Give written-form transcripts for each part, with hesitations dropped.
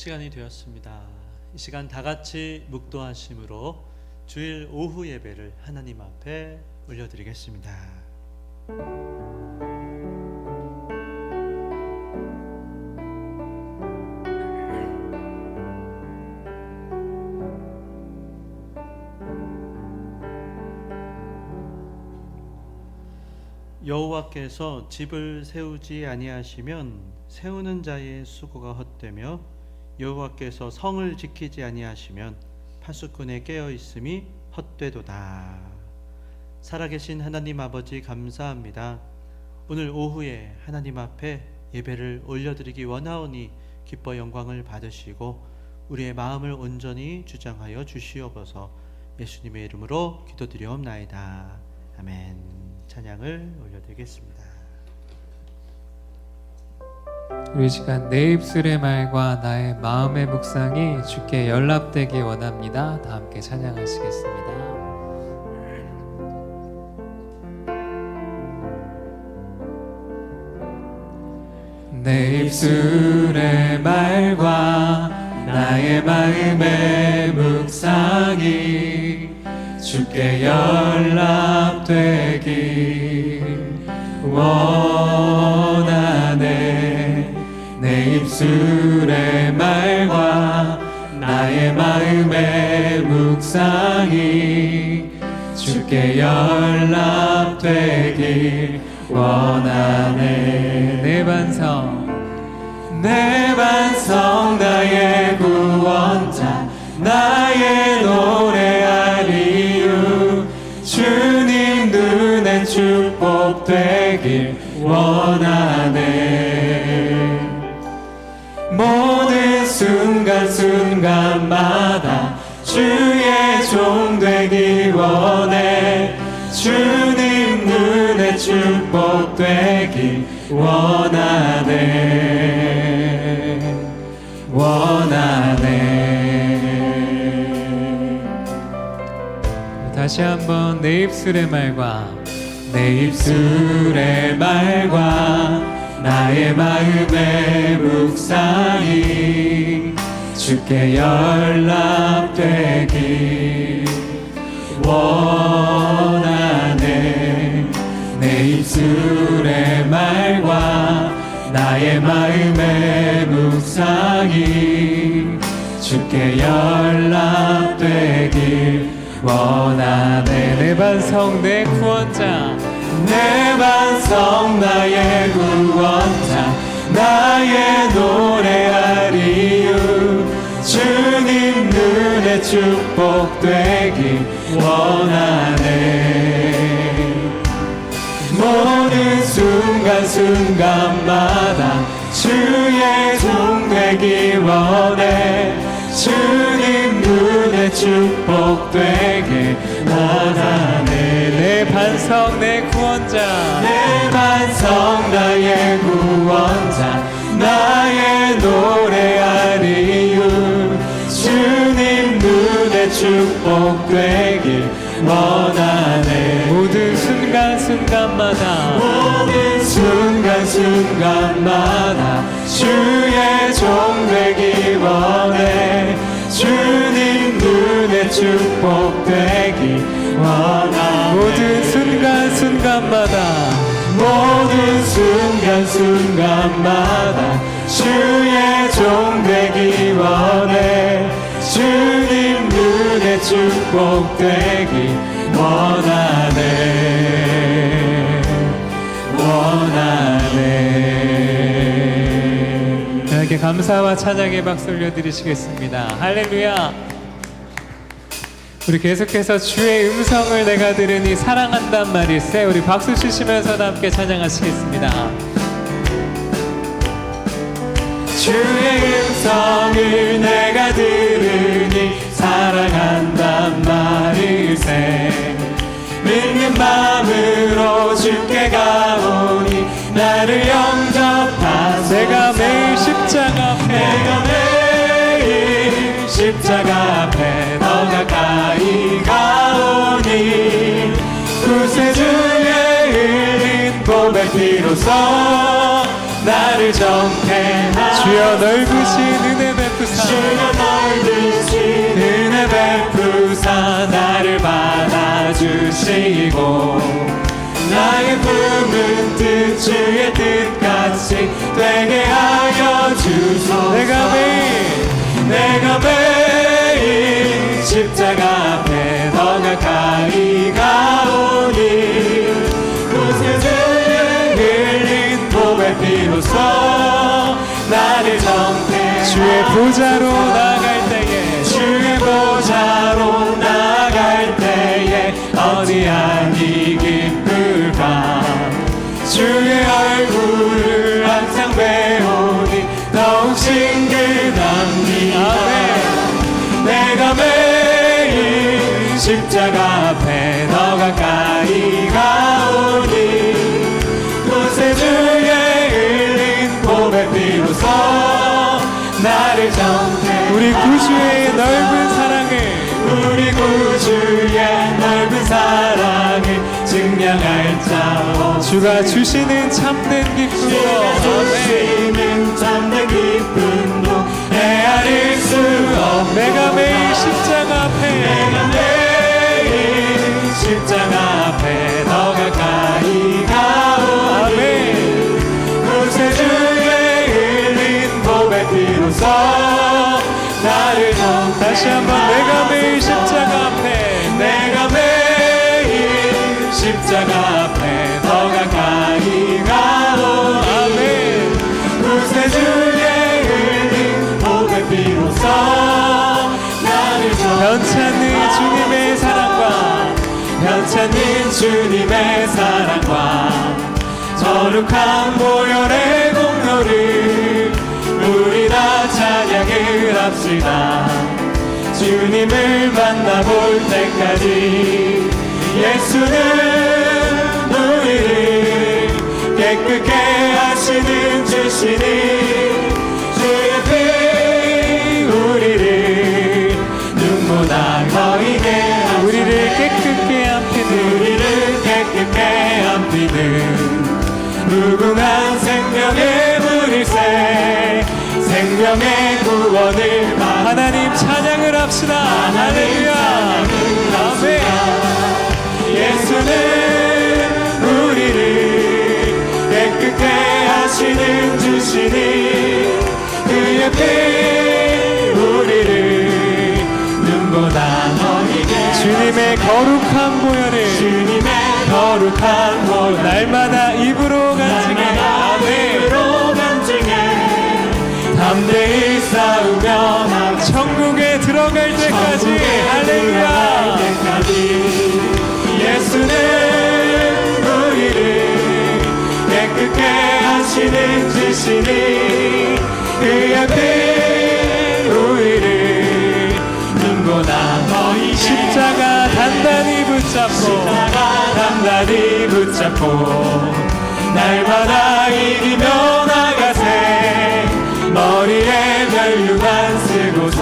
시간이 되었습니다. 이 시간 다 같이 묵도하심으로 주일 오후 예배를 하나님 앞에 올려드리겠습니다. 여호와께서 집을 세우지 아니하시면 세우는 자의 수고가 헛되며 여호와께서 성을 지키지 아니하시면 파수꾼의 깨어 있음이 헛되도다. 살아계신 하나님 아버지 감사합니다. 오늘 오후에 하나님 앞에 예배를 올려드리기 원하오니 기뻐 영광을 받으시고 우리의 마음을 온전히 주장하여 주시옵소서. 예수님의 이름으로 기도드리옵나이다. 아멘. 찬양을 올려드리겠습니다. 우리 시간 내 입술의 말과 나의 마음의 묵상이 주께 연락되기 원합니다. 다 함께 찬양하시겠습니다. 내 입술의 말과 나의 마음의 묵상이 주께 연락되길 원하네. 내 입술의 말과 나의 마음의 묵상이 주께 연락되길 원하네. 내 반성 나의 구원자 나의 노래할 이유 주님 눈에 축복되길 원하네. 모든 순간순간마다 주의 종 되기 원해. 주님 눈에 축복되길 원하네. 다시 한번 내 입술의 말과 나의 마음의 묵상이 주께 연락되길 원하네. 내 입술의 말과 나의 마음의 묵상이 주께 연락되길 원하네. 내 반성 내 구원자 내 반성 나의 구원자 나의 노래할 이유 주님 눈에 축복되길 원하네. 모든 순간순간마다 주의 종 되기 원해. 주님 눈에 축복되길 원하네. 내 반성 내 구원자 내 반성 나의 구원자 나의 노래할 이유 주님 눈에 축복되길 원하네. 모든 순간순간마다 주의 종 되기 원해. 주님 눈에 축복되길 원하네. 모든 순간순간마다 주의 종 되기 원해. 주님 눈에 축복되길 원하네. 이렇게 감사와 찬양의 박수 올려드리시겠습니다. 할렐루야. 우리 계속해서 주의 음성을 내가 들으니 사랑한단 말일세. 우리 박수 치시면서 함께 찬양하시겠습니다. 주의 음성을 내가 들으니 사랑한단 말일세. 믿는 마음으로 주께 가오니 나를 영접하소서. 내가 매일 십자가 앞에 더 가까이 가오니 구세주의 흘린 보배 피로써 나를 정케하소서. 주여 넓으신 은혜 베푸사 은혜 베푸사 나를 받아주시고 나의 품은 뜻 주의 뜻같이 되게 하여 주소서. 내가 매일 십자가 앞에 더 가까이 가오니 그곳에 흘린 보배 피로써 나를 정태 주의 보좌로 나갈 때에 주의 보좌로 나갈 때에 어디하니 기쁠까 주의 얼굴을 항상 배우니 더욱 신기합니다. 내가 매일 십자가 앞에 더 가까이 가오니 그곳에 주의 흘린 보배 피로써 나를 정태 우리 구주의 넓은 사랑을 우리 구주의 넓은 사랑을 증명할 자 주가 주시는 참된 기쁨으로 주시는 참된 기쁨도 헤아릴 수 없고 내가 매일 십자가 앞에 더 가까이 가오니 그곳에 주의 흘린 보배 피로써 나를 다시 한번 내가 매일 십자가 앞에 더 가까이 가오니 그곳에 주의 흘린 보배 피로써 나를 변찮는 주님의 사랑과 거룩한 보혈의 공로를 우리 다 찬양을 합시다. 주님을 만나볼 때까지 예수는 우리를 깨끗게 하시는 주시니 주의 피 우리를 눈보다 거이게 우리를 깨끗게 함피는 무궁한 생명의 물일새 생명의 구원을 하나님 찬양을 합시다. 할렐루야. 아멘. 예수는 우리를 깨끗게 하시는 주시니 그의 피 우리를 눈보다 너희게 주님의 거룩한 보혈을 날마다 입으로 간증해 담대히 싸우며 천국에 들어갈 때까지 할렐루야. 예수는 우리를 깨끗게 하시는 주시니 그의 피 우리를 눈보다 너희 십자가 단단히 붙잡고 날마다 이기며 나가세 머리에 멸류관 쓰고서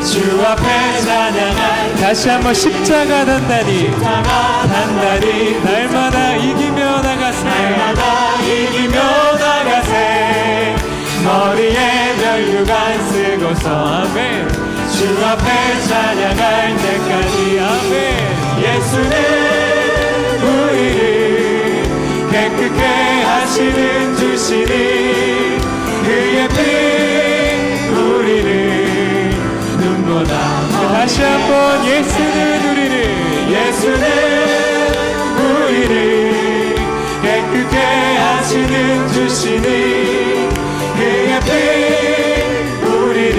주 앞에 찬양할 다시 한번 십자가 단단히 날마다 이기며 나가세 머리에 멸류관 쓰고서 아멘 주 앞에 찬양할 때까지 아멘 예수는 우리를 깨끗게 하시는 주시니 그의 피 우리를 눈보다 다시 한번 예수는 우리를 깨끗게 하시는 주시니 그의 피 우리를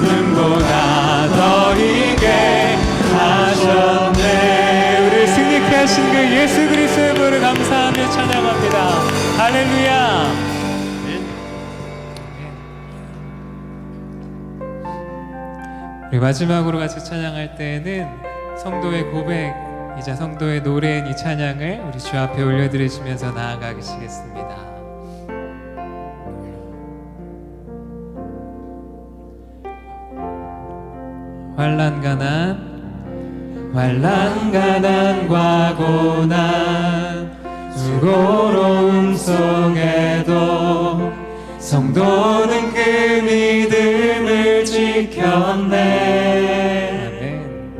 눈보다 더 이게 하셨네. 우리 승리케 하신 그 예수 그리스도의 이름으로 감사하며 찬양합니다. 할렐루야. 우리 마지막으로 같이 찬양할 때에는 성도의 고백이자 성도의 노래인 이 찬양을 우리 주 앞에 올려드리시면서 나아가시겠습니다. 환난가난과 고난 수고로움 속에도 성도는 그 믿음을 지켰네. 아멘.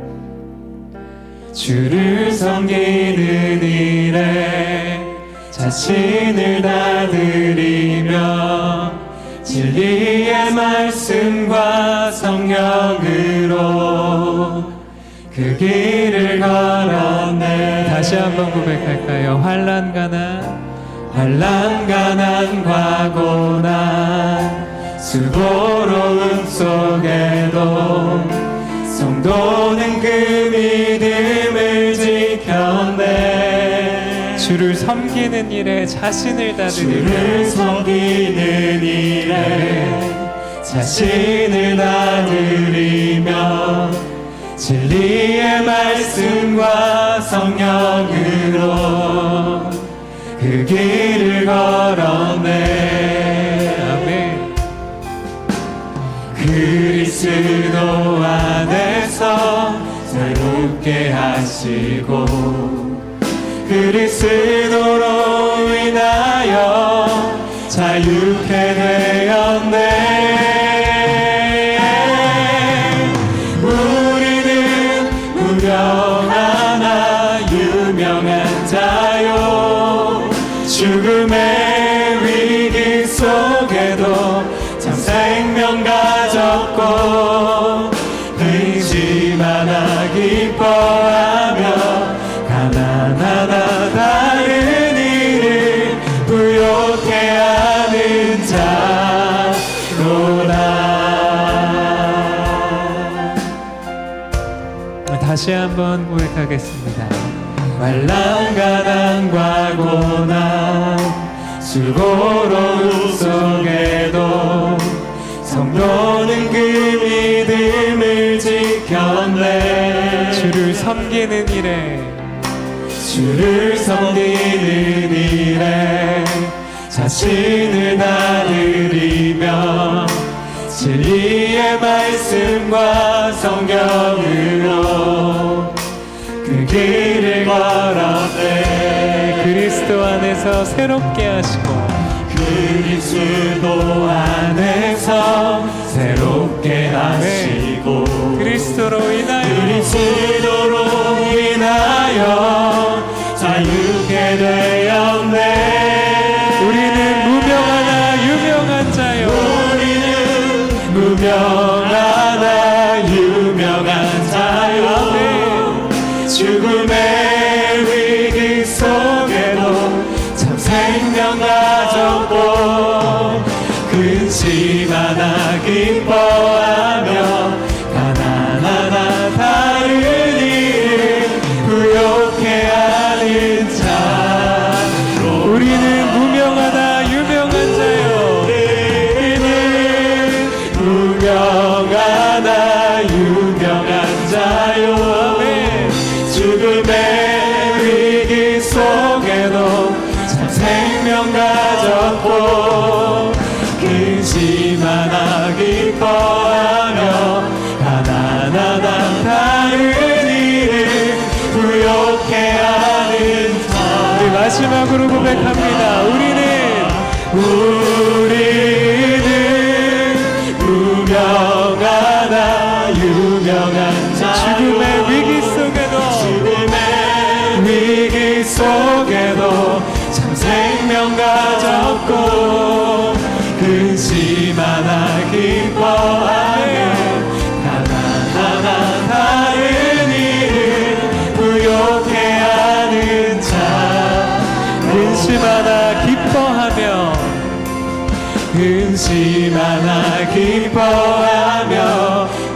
주를 섬기는 일에 자신을 다 드리며 진리의 말씀과 성령으로 그 길을 걸었네. 다시 한번 고백할까요? 환난 가난과 고난 수고로움 속에도 성도는 그 믿음을 지켰네. 주를 섬기는 일에 자신을 다 드리며 주를 섬기는 일에 자신을 다 드리며 진리의 말씀과 성령으로 그 길을 걸었네. 아멘. 그리스도 안에서 새롭게 하시고 그리스도로 인하여 자유케 되었네. 우리는 무명하나 유명한 자요. 죽음의 위기 속에도 참 생명 가졌고 의지마다 기뻐하며 가난하나 다른 이를 부욕해 하는 자로다. 다시 한번 고백하겠습니다. 환난 가난과 고난 수고로움 속에도 성도는 그 믿음을 지켰네. 주를 섬기는 일에 자신을 다 드리며 진리의 말씀과 성령으로 그 길을 걸었네. 그리스도 안에서 새롭게 하시고 그리스도 안에서 새롭게 하시고 그리스도로 인하여 자유케 되었네. 우리는 무명하나 유명한 자요. 우리는 무명하나 유명한 자요. 죽음의 위기 속에도 참 생명 가졌고 근심하나 기뻐하며 가난하나 다른 이를 부욕해 하는 자로 우리는 무명하나 유명한 자요. 우리는 무명하나 유명한 자요. 죽음의 위기 속에도 참 생명 가졌고 근심하나 기뻐하며 가난하다 다른 이를 부욕해 하는 자. 우리 마지막으로 고백합니다. 우리는 무명하나 유명한 자. 죽음의 위기 속에도 참 생명 가졌고 근심하나 기뻐하며 가난하나 다른 이를 부욕해 하는 자. 근심하나 기뻐하며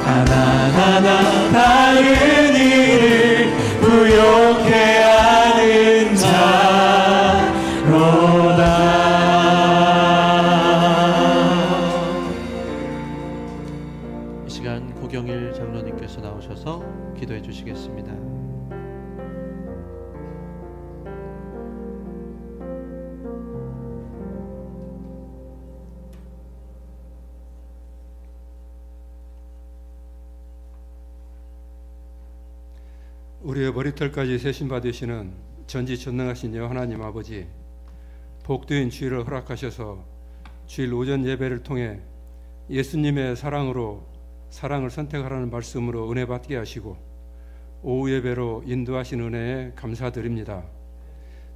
가난하나 다른 이를 부욕해 하는 자로다. 이 시간 고경일 장로님께서 나오셔서 기도해 주시겠습니다. 우리의 머리털까지 세심받으시는 전지전능하신 여호와 하나님 아버지, 복되인 주일을 허락하셔서 주일 오전 예배를 통해 예수님의 사랑으로 사랑을 선택하라는 말씀으로 은혜 받게 하시고 오후 예배로 인도하신 은혜에 감사드립니다.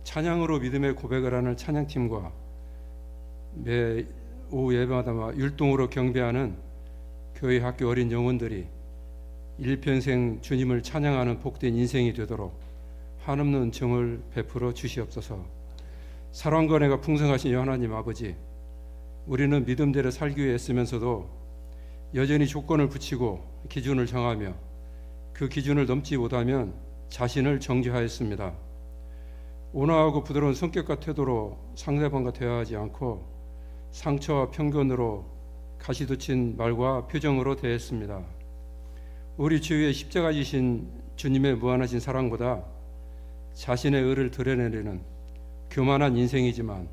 찬양으로 믿음의 고백을 하는 찬양팀과 매 오후 예배마다 율동으로 경배하는 교회 학교 어린 영혼들이 일평생 주님을 찬양하는 복된 인생이 되도록 한없는 정을 베풀어 주시옵소서. 사랑과 은혜가 풍성하신 하나님 아버지, 우리는 믿음대로 살기 위해 애쓰면서도 여전히 조건을 붙이고 기준을 정하며 그 기준을 넘지 못하면 자신을 정죄하였습니다. 온화하고 부드러운 성격과 태도로 상대방과 대화하지 않고 상처와 편견으로 가시돋친 말과 표정으로 대했습니다. 우리 주위에 십자가 지신 주님의 무한하신 사랑보다 자신의 의를 드러내려는 교만한 인생이지만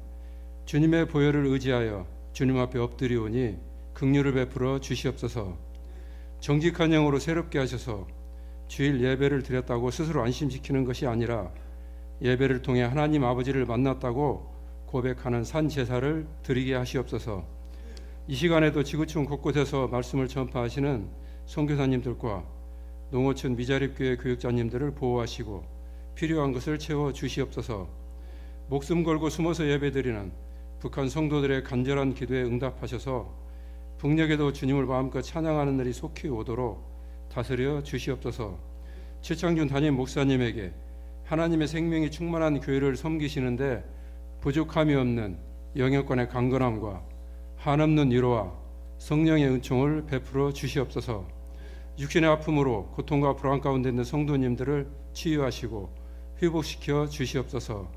주님의 보혈을 의지하여 주님 앞에 엎드리오니 긍휼을 베풀어 주시옵소서. 정직한 영으로 새롭게 하셔서 주일 예배를 드렸다고 스스로 안심시키는 것이 아니라 예배를 통해 하나님 아버지를 만났다고 고백하는 산 제사를 드리게 하시옵소서. 이 시간에도 지구촌 곳곳에서 말씀을 전파하시는 선교사님들과 농어촌 미자립교회 교육자님들을 보호하시고 필요한 것을 채워 주시옵소서. 목숨 걸고 숨어서 예배드리는 북한 성도들의 간절한 기도에 응답하셔서 북녘에도 주님을 마음껏 찬양하는 날이 속히 오도록 다스려 주시옵소서. 최창준 담임 목사님에게 하나님의 생명이 충만한 교회를 섬기시는데 부족함이 없는 영역간의 강건함과 한없는 위로와 성령의 은총을 베풀어 주시옵소서. 육신의 아픔으로 고통과 불안 가운데 있는 성도님들을 치유하시고 회복시켜 주시옵소서.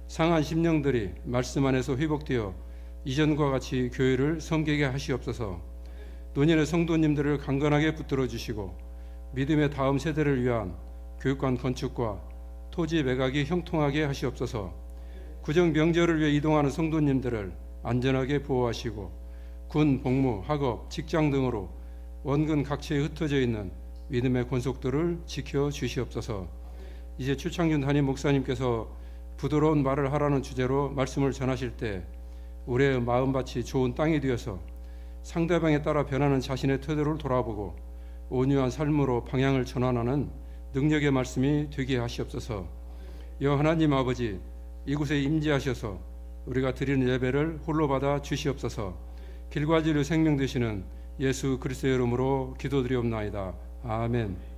상한 심령들이 말씀 안에서 회복되어 이전과 같이 교회를 섬기게 하시옵소서. 노년의 성도님들을 강건하게 붙들어 주시고 믿음의 다음 세대를 위한 교육관 건축과 토지 매각이 형통하게 하시옵소서. 구정 명절을 위해 이동하는 성도님들을 안전하게 보호하시고 군, 복무, 학업, 직장 등으로 원근 각처에 흩어져 있는 믿음의 권속들을 지켜 주시옵소서. 이제 최창준 담임 목사님께서 부드러운 말을 하라는 주제로 말씀을 전하실 때 우리의 마음밭이 좋은 땅이 되어서 상대방에 따라 변하는 자신의 태도를 돌아보고 온유한 삶으로 방향을 전환하는 능력의 말씀이 되게 하시옵소서. 여 하나님 아버지, 이곳에 임재하셔서 우리가 드리는 예배를 홀로 받아 주시옵소서. 길과 진리 생명 되시는 예수 그리스도의 이름으로 기도드리옵나이다. 아멘.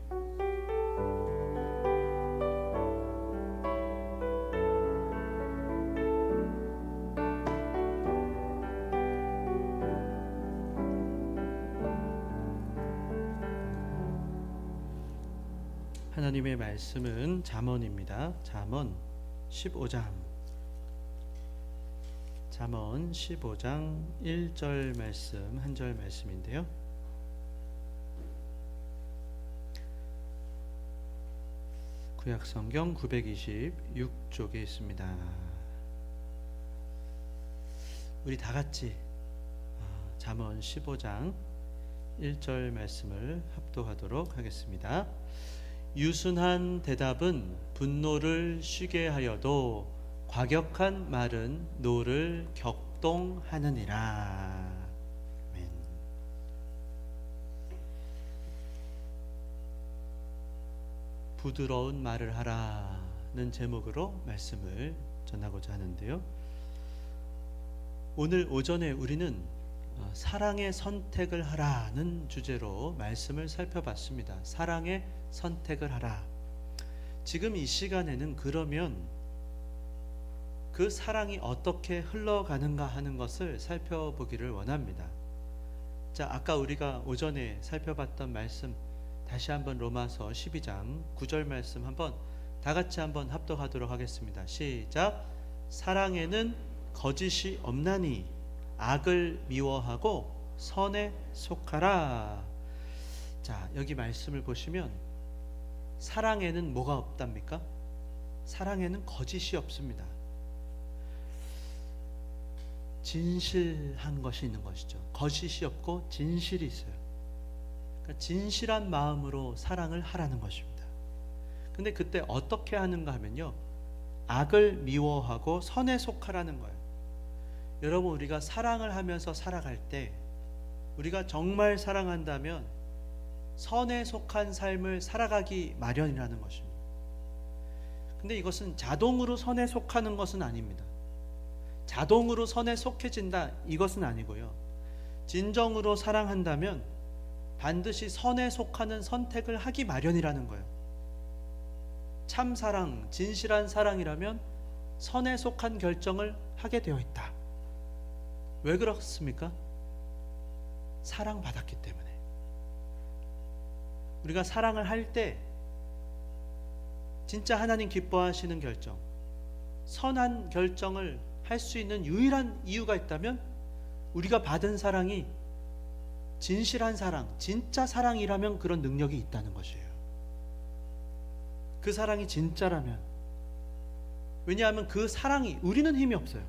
하나님의 말씀은 잠언입니다. 잠언 15장 1절 말씀, 한 절 말씀인데요. 구약성경 926쪽에 있습니다. 우리 다 같이 잠언 15장 1절 말씀을 합독하도록 하겠습니다. 유순한 대답은 분노를 쉬게 하여도 과격한 말은 노를 격동하느니라. 아멘. 부드러운 말을 하라는 제목으로 말씀을 전하고자 하는데요. 오늘 오전에 우리는 사랑의 선택을 하라는 주제로 말씀을 살펴봤습니다. 사랑의 선택을 하라. 지금 이 시간에는 그러면 그 사랑이 어떻게 흘러가는가 하는 것을 살펴보기를 원합니다. 자, 아까 우리가 오전에 살펴봤던 말씀 다시 한번 로마서 12장 9절 말씀 한번 다 같이 한번 합독하도록 하겠습니다. 시작. 사랑에는 거짓이 없나니 악을 미워하고 선에 속하라. 자, 여기 말씀을 보시면 사랑에는 뭐가 없답니까? 사랑에는 거짓이 없습니다. 진실한 것이 있는 것이죠. 거짓이 없고 진실이 있어요. 그러니까 진실한 마음으로 사랑을 하라는 것입니다. 근데 그때 어떻게 하는가 하면요, 악을 미워하고 선에 속하라는 거예요. 여러분, 우리가 사랑을 하면서 살아갈 때, 우리가 정말 사랑한다면 선에 속한 삶을 살아가기 마련이라는 것입니다. 근데 이것은 자동으로 선에 속하는 것은 아닙니다. 자동으로 선에 속해진다, 이것은 아니고요. 진정으로 사랑한다면 반드시 선에 속하는 선택을 하기 마련이라는 거예요. 참 사랑, 진실한 사랑이라면 선에 속한 결정을 하게 되어 있다. 왜 그렇습니까? 사랑받았기 때문에. 우리가 사랑을 할 때 진짜 하나님 기뻐하시는 결정, 선한 결정을 할 수 있는 유일한 이유가 있다면 우리가 받은 사랑이 진실한 사랑, 진짜 사랑이라면 그런 능력이 있다는 것이에요. 그 사랑이 진짜라면. 왜냐하면 그 사랑이, 우리는 힘이 없어요.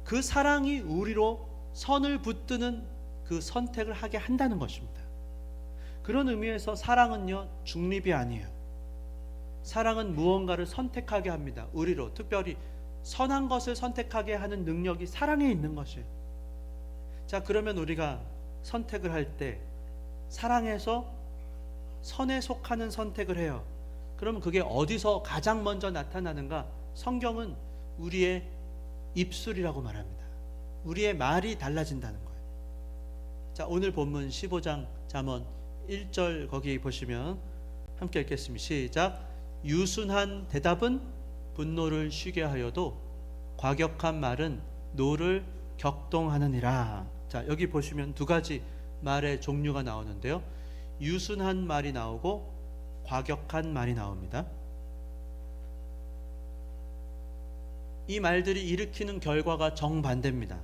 그 사랑이 우리로 선을 붙드는 그 선택을 하게 한다는 것입니다. 그런 의미에서 사랑은요, 중립이 아니에요. 사랑은 무언가를 선택하게 합니다. 우리로, 특별히 선한 것을 선택하게 하는 능력이 사랑에 있는 것이에요. 자, 그러면 우리가 선택을 할 때 사랑에서 선에 속하는 선택을 해요. 그러면 그게 어디서 가장 먼저 나타나는가? 성경은 우리의 입술이라고 말합니다. 우리의 말이 달라진다는 거예요. 자, 오늘 본문 15장 잠언 1절 거기 보시면 함께 읽겠습니다. 시작. 유순한 대답은 분노를 쉬게 하여도 과격한 말은 노를 격동하느니라. 자, 여기 보시면 두 가지 말의 종류가 나오는데요. 유순한 말이 나오고 과격한 말이 나옵니다. 이 말들이 일으키는 결과가 정반대입니다.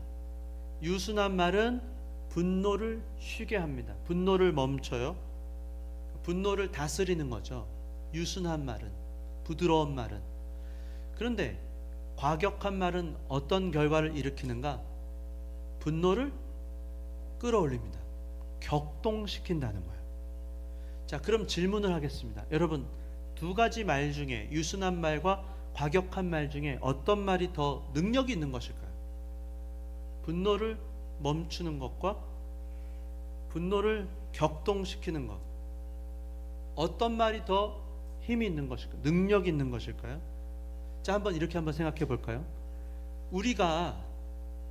유순한 말은 분노를 쉬게 합니다. 분노를 멈춰요. 분노를 다스리는 거죠. 유순한 말은, 부드러운 말은. 그런데 과격한 말은 어떤 결과를 일으키는가? 분노를 끌어올립니다. 격동시킨다는 거예요. 자, 그럼 질문을 하겠습니다. 여러분, 두 가지 말 중에, 유순한 말과 과격한 말 중에 어떤 말이 더 능력이 있는 것일까요? 분노를 멈추는 것과 분노를 격동시키는 것, 어떤 말이 더 힘이 있는 것일까요? 능력이 있는 것일까요? 자, 이렇게 한번 생각해 볼까요? 우리가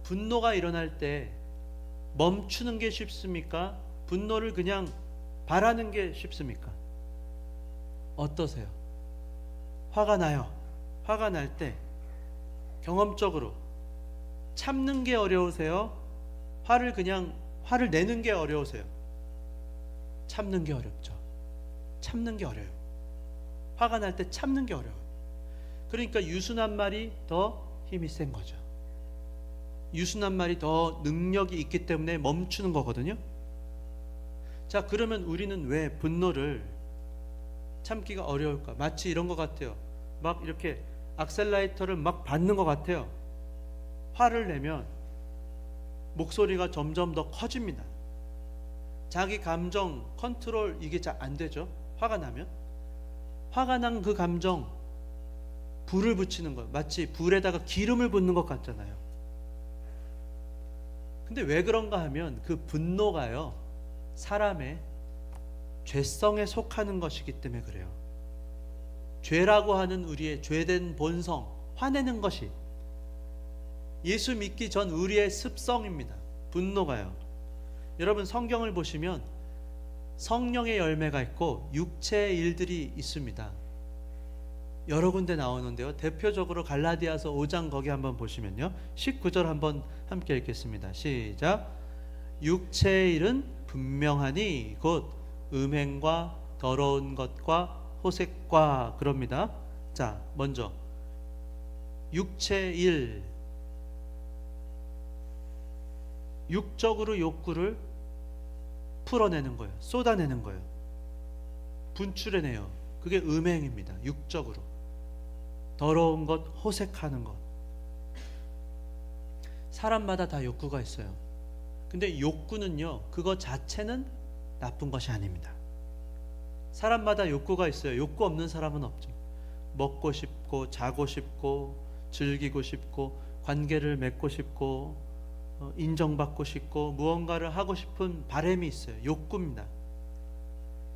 분노가 일어날 때 멈추는 게 쉽습니까? 분노를 그냥 바라는 게 쉽습니까? 어떠세요? 화가 나요. 화가 날 때 경험적으로 참는 게 어려우세요? 화를 내는 게 어려우세요? 참는 게 어렵죠. 참는 게 어려워요. 화가 날 때 참는 게 어려워요. 그러니까 유순한 말이 더 힘이 센 거죠. 유순한 말이 더 능력이 있기 때문에 멈추는 거거든요. 자, 그러면 우리는 왜 분노를 참기가 어려울까? 마치 이런 것 같아요. 막 이렇게 악셀라이터를 막 밟는 것 같아요. 화를 내면 목소리가 점점 더 커집니다. 자기 감정 컨트롤 이게 잘 안 되죠. 화가 나면. 화가 난 그 감정 불을 붙이는 것, 마치 불에다가 기름을 붓는 것 같잖아요. 근데 왜 그런가 하면 그 분노가요, 사람의 죄성에 속하는 것이기 때문에 그래요. 죄라고 하는 우리의 죄된 본성, 화내는 것이 예수 믿기 전 우리의 습성입니다. 분노가요. 여러분, 성경을 보시면 성령의 열매가 있고 육체의 일들이 있습니다. 여러 군데 나오는데요. 대표적으로 갈라디아서 5장 거기 한번 보시면요. 19절 한번 함께 읽겠습니다. 시작. 육체의 일은 분명하니 곧 음행과 더러운 것과 호색과 그럽니다. 자, 먼저 육체의 일, 육적으로 욕구를 풀어내는 거예요. 쏟아내는 거예요. 분출해내요. 그게 음행입니다. 육적으로. 더러운 것, 호색하는 것. 사람마다 다 욕구가 있어요. 근데 욕구는요, 그거 자체는 나쁜 것이 아닙니다. 사람마다 욕구가 있어요. 욕구 없는 사람은 없죠. 먹고 싶고, 자고 싶고, 즐기고 싶고, 관계를 맺고 싶고, 인정받고 싶고 무언가를 하고 싶은 바람이 있어요. 욕구입니다.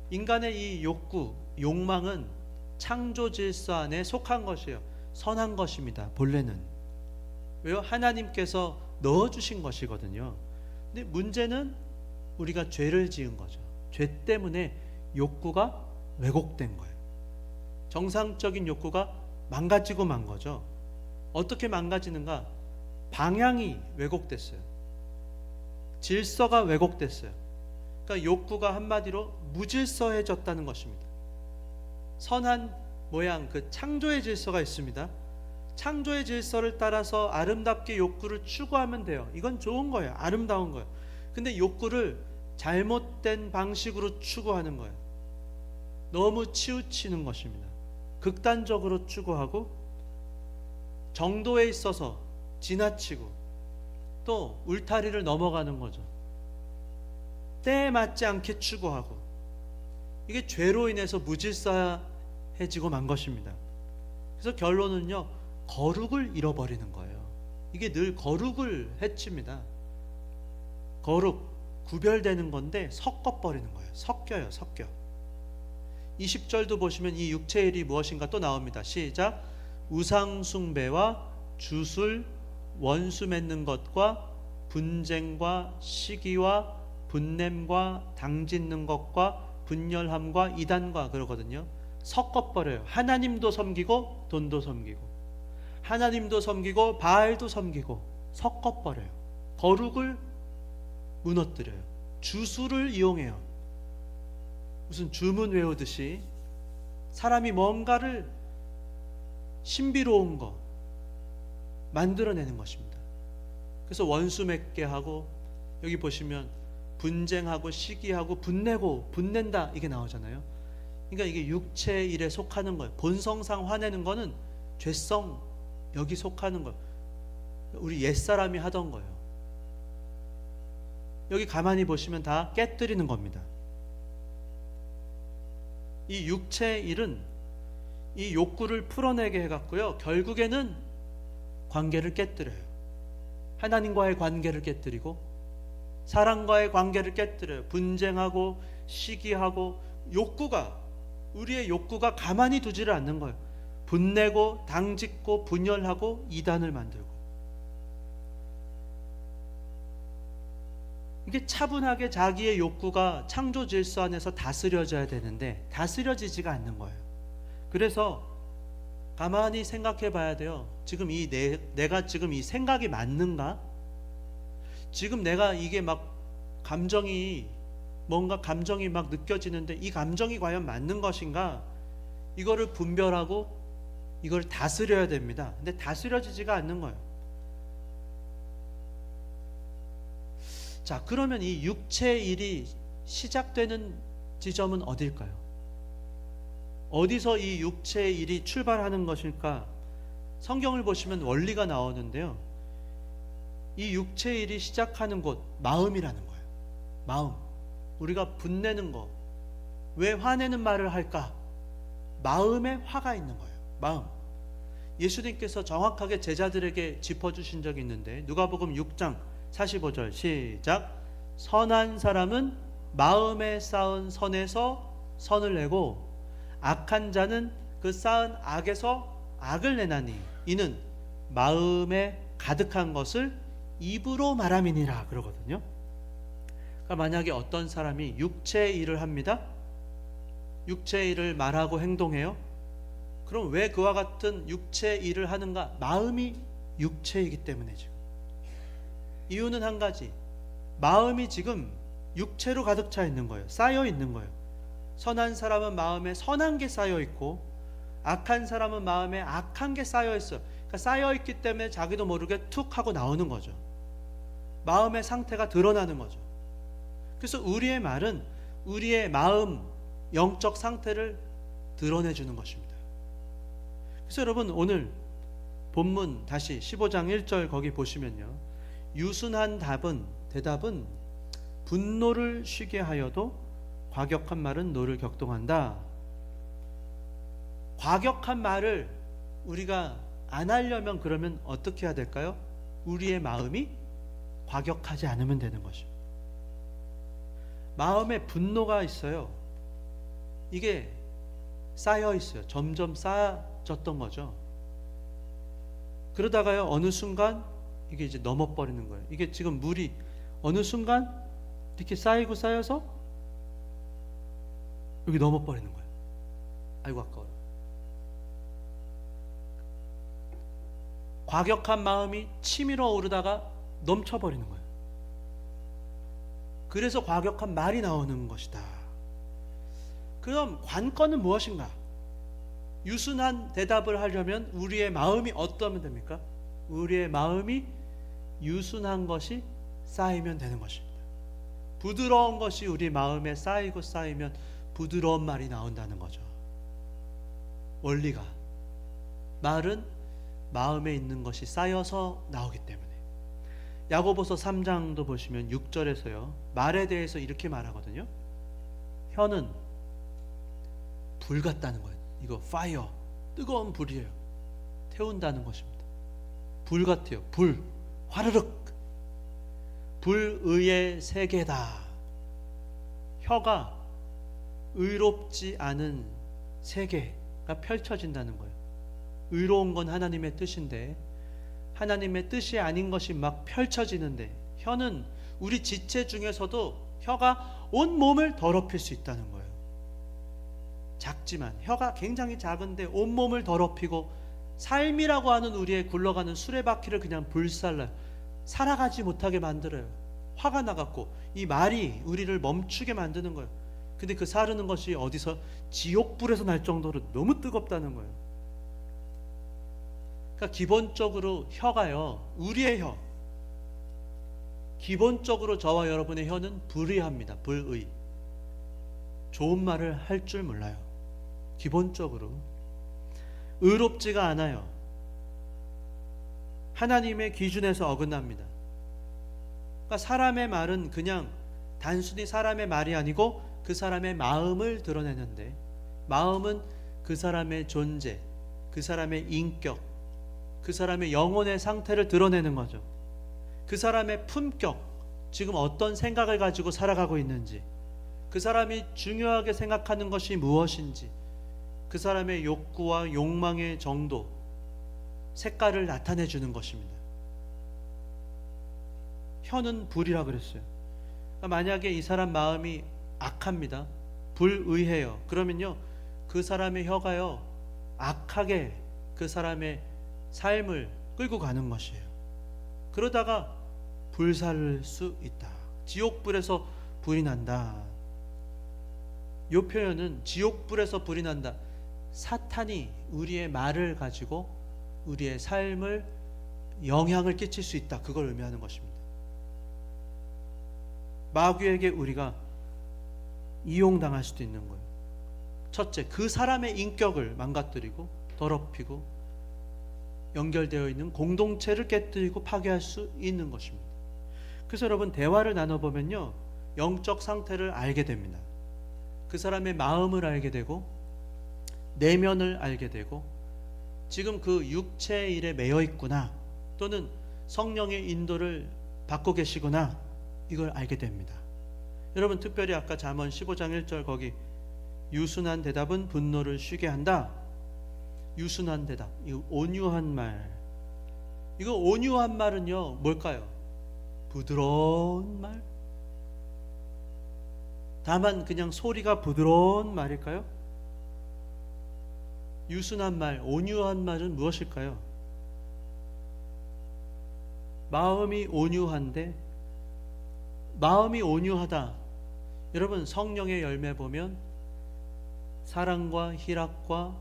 인간의 이 욕구, 욕망은 창조 질서 안에 속한 것이에요. 선한 것입니다. 본래는. 왜요? 하나님께서 넣어주신 것이거든요. 근데 문제는 우리가 죄를 지은 거죠. 죄 때문에 욕구가 왜곡된 거예요. 정상적인 욕구가 망가지고 만 거죠. 어떻게 망가지는가? 방향이 왜곡됐어요. 질서가 왜곡됐어요. 그러니까 욕구가 한마디로 무질서해졌다는 것입니다. 선한 모양, 그 창조의 질서가 있습니다. 창조의 질서를 따라서 아름답게 욕구를 추구하면 돼요. 이건 좋은 거예요. 아름다운 거예요. 근데 욕구를 잘못된 방식으로 추구하는 거예요. 너무 치우치는 것입니다. 극단적으로 추구하고 정도에 있어서 지나치고 또 울타리를 넘어가는 거죠. 때에 맞지 않게 추구하고, 이게 죄로 인해서 무질서해지고 만 것입니다. 그래서 결론은요, 거룩을 잃어버리는 거예요. 이게 늘 거룩을 해칩니다. 거룩, 구별되는 건데 섞어버리는 거예요. 섞여요. 20절도 보시면 이 육체의 일이 무엇인가 또 나옵니다. 시작. 우상 숭배와 주술, 원수 맺는 것과 분쟁과 시기와 분냄과 당짓는 것과 분열함과 이단과 그러거든요. 섞어버려요. 하나님도 섬기고 돈도 섬기고, 하나님도 섬기고 바알도 섬기고, 섞어버려요. 거룩을 무너뜨려요. 주술을 이용해요. 무슨 주문 외우듯이 사람이 뭔가를 신비로운 거 만들어내는 것입니다. 그래서 원수 맺게 하고, 여기 보시면 분쟁하고 시기하고 분내고 분낸다 이게 나오잖아요. 그러니까 이게 육체의 일에 속하는 거예요. 본성상 화내는 거는 죄성, 여기 속하는 거예요. 우리 옛사람이 하던 거예요. 여기 가만히 보시면 다 깨뜨리는 겁니다. 이 육체의 일은 이 욕구를 풀어내게 해갖고요, 결국에는 관계를 깨뜨려요. 하나님과의 관계를 깨뜨리고 사람과의 관계를 깨뜨려요. 분쟁하고 시기하고, 욕구가, 우리의 욕구가 가만히 두지를 않는 거예요. 분내고 당짓고 분열하고 이단을 만들고. 이게 차분하게 자기의 욕구가 창조 질서 안에서 다스려져야 되는데 다스려지지가 않는 거예요. 그래서 가만히 생각해 봐야 돼요. 지금 내가 지금 이 생각이 맞는가? 지금 내가 이게 막 뭔가 감정이 막 느껴지는데 이 감정이 과연 맞는 것인가? 이거를 분별하고 이걸 다스려야 됩니다. 근데 다스려지지가 않는 거예요. 자, 그러면 이 육체의 일이 시작되는 지점은 어딜까요? 어디서 이 육체의 일이 출발하는 것일까? 성경을 보시면 원리가 나오는데요, 이 육체의 일이 시작하는 곳, 마음이라는 거예요. 마음. 우리가 분내는 거, 왜 화내는 말을 할까? 마음에 화가 있는 거예요. 마음. 예수님께서 정확하게 제자들에게 짚어주신 적이 있는데, 누가복음 6장 45절 시작. 선한 사람은 마음에 쌓은 선에서 선을 내고 악한 자는 그 쌓은 악에서 악을 내나니 이는 마음에 가득한 것을 입으로 말함이니라 그러거든요. 그러니까 만약에 어떤 사람이 육체의 일을 합니다. 육체의 일을 말하고 행동해요. 그럼 왜 그와 같은 육체의 일을 하는가? 마음이 육체이기 때문에. 지금 이유는 한 가지, 마음이 지금 육체로 가득 차 있는 거예요. 쌓여 있는 거예요. 선한 사람은 마음에 선한 게 쌓여 있고 악한 사람은 마음에 악한 게 쌓여 있어요. 그러니까 쌓여 있기 때문에 자기도 모르게 툭 하고 나오는 거죠. 마음의 상태가 드러나는 거죠. 그래서 우리의 말은 우리의 마음, 영적 상태를 드러내주는 것입니다. 그래서 여러분, 오늘 본문 다시 15장 1절 거기 보시면요, 유순한 대답은 분노를 쉬게 하여도 과격한 말은 노를 격동한다. 과격한 말을 우리가 안 하려면 그러면 어떻게 해야 될까요? 우리의 마음이 과격하지 않으면 되는 것이죠. 마음에 분노가 있어요. 이게 쌓여 있어요. 점점 쌓여졌던 거죠. 그러다가요, 어느 순간 이게 이제 넘어버리는 거예요. 이게 지금 물이 어느 순간 이렇게 쌓이고 쌓여서 여기 넘어버리는 거예요. 아이고 아까워요. 과격한 마음이 치밀어 오르다가 넘쳐버리는 거예요. 그래서 과격한 말이 나오는 것이다. 그럼 관건은 무엇인가? 유순한 대답을 하려면 우리의 마음이 어떠면 됩니까? 우리의 마음이 유순한 것이 쌓이면 되는 것입니다. 부드러운 것이 우리 마음에 쌓이고 쌓이면 부드러운 말이 나온다는 거죠. 원리가. 말은 마음에 있는 것이 쌓여서 나오기 때문에. 야고보서 3장도 보시면 6절에서요, 말에 대해서 이렇게 말하거든요. 혀는 불 같다는 거예요. 이거 파이어, 뜨거운 불이에요. 태운다는 것입니다. 불 같아요. 불, 화르륵. 불의의 세계다. 혀가 의롭지 않은 세계가 펼쳐진다는 거예요. 의로운 건 하나님의 뜻인데 하나님의 뜻이 아닌 것이 막 펼쳐지는데, 혀는 우리 지체 중에서도 혀가 온 몸을 더럽힐 수 있다는 거예요. 작지만 혀가 굉장히 작은데 온 몸을 더럽히고 삶이라고 하는 우리의 굴러가는 수레바퀴를 그냥 불살라요. 살아가지 못하게 만들어요. 화가 나갖고 이 말이 우리를 멈추게 만드는 거예요. 근데 그 사르는 것이 어디서 지옥불에서 날 정도로 너무 뜨겁다는 거예요. 그러니까 기본적으로 혀가요, 우리의 혀, 기본적으로 저와 여러분의 혀는 불의합니다. 불의. 좋은 말을 할 줄 몰라요. 기본적으로 의롭지가 않아요. 하나님의 기준에서 어긋납니다. 그러니까 사람의 말은 그냥 단순히 사람의 말이 아니고 그 사람의 마음을 드러내는데, 마음은 그 사람의 존재, 그 사람의 인격, 그 사람의 영혼의 상태를 드러내는 거죠. 그 사람의 품격, 지금 어떤 생각을 가지고 살아가고 있는지, 그 사람이 중요하게 생각하는 것이 무엇인지, 그 사람의 욕구와 욕망의 정도, 색깔을 나타내 주는 것입니다. 혀는 불이라 그랬어요. 만약에 이 사람 마음이 악합니다. 불의해요. 그러면요, 그 사람의 혀가요, 악하게 그 사람의 삶을 끌고 가는 것이에요. 그러다가 불살 수 있다. 지옥불에서 불이 난다. 이 표현은 지옥불에서 불이 난다. 사탄이 우리의 말을 가지고 우리의 삶을 영향을 끼칠 수 있다. 그걸 의미하는 것입니다. 마귀에게 우리가 이용당할 수도 있는 거예요. 첫째, 그 사람의 인격을 망가뜨리고 더럽히고 연결되어 있는 공동체를 깨뜨리고 파괴할 수 있는 것입니다. 그래서 여러분, 대화를 나눠보면요, 영적 상태를 알게 됩니다. 그 사람의 마음을 알게 되고 내면을 알게 되고, 지금 그 육체의 일에 매여 있구나, 또는 성령의 인도를 받고 계시구나, 이걸 알게 됩니다. 여러분, 특별히 아까 잠언 15장 1절 거기 유순한 대답은 분노를 쉬게 한다. 유순한 대답, 이거 온유한 말. 이거 온유한 말은요, 뭘까요? 부드러운 말? 다만 그냥 소리가 부드러운 말일까요? 유순한 말, 온유한 말은 무엇일까요? 마음이 온유한데, 마음이 온유하다. 여러분, 성령의 열매 보면 사랑과 희락과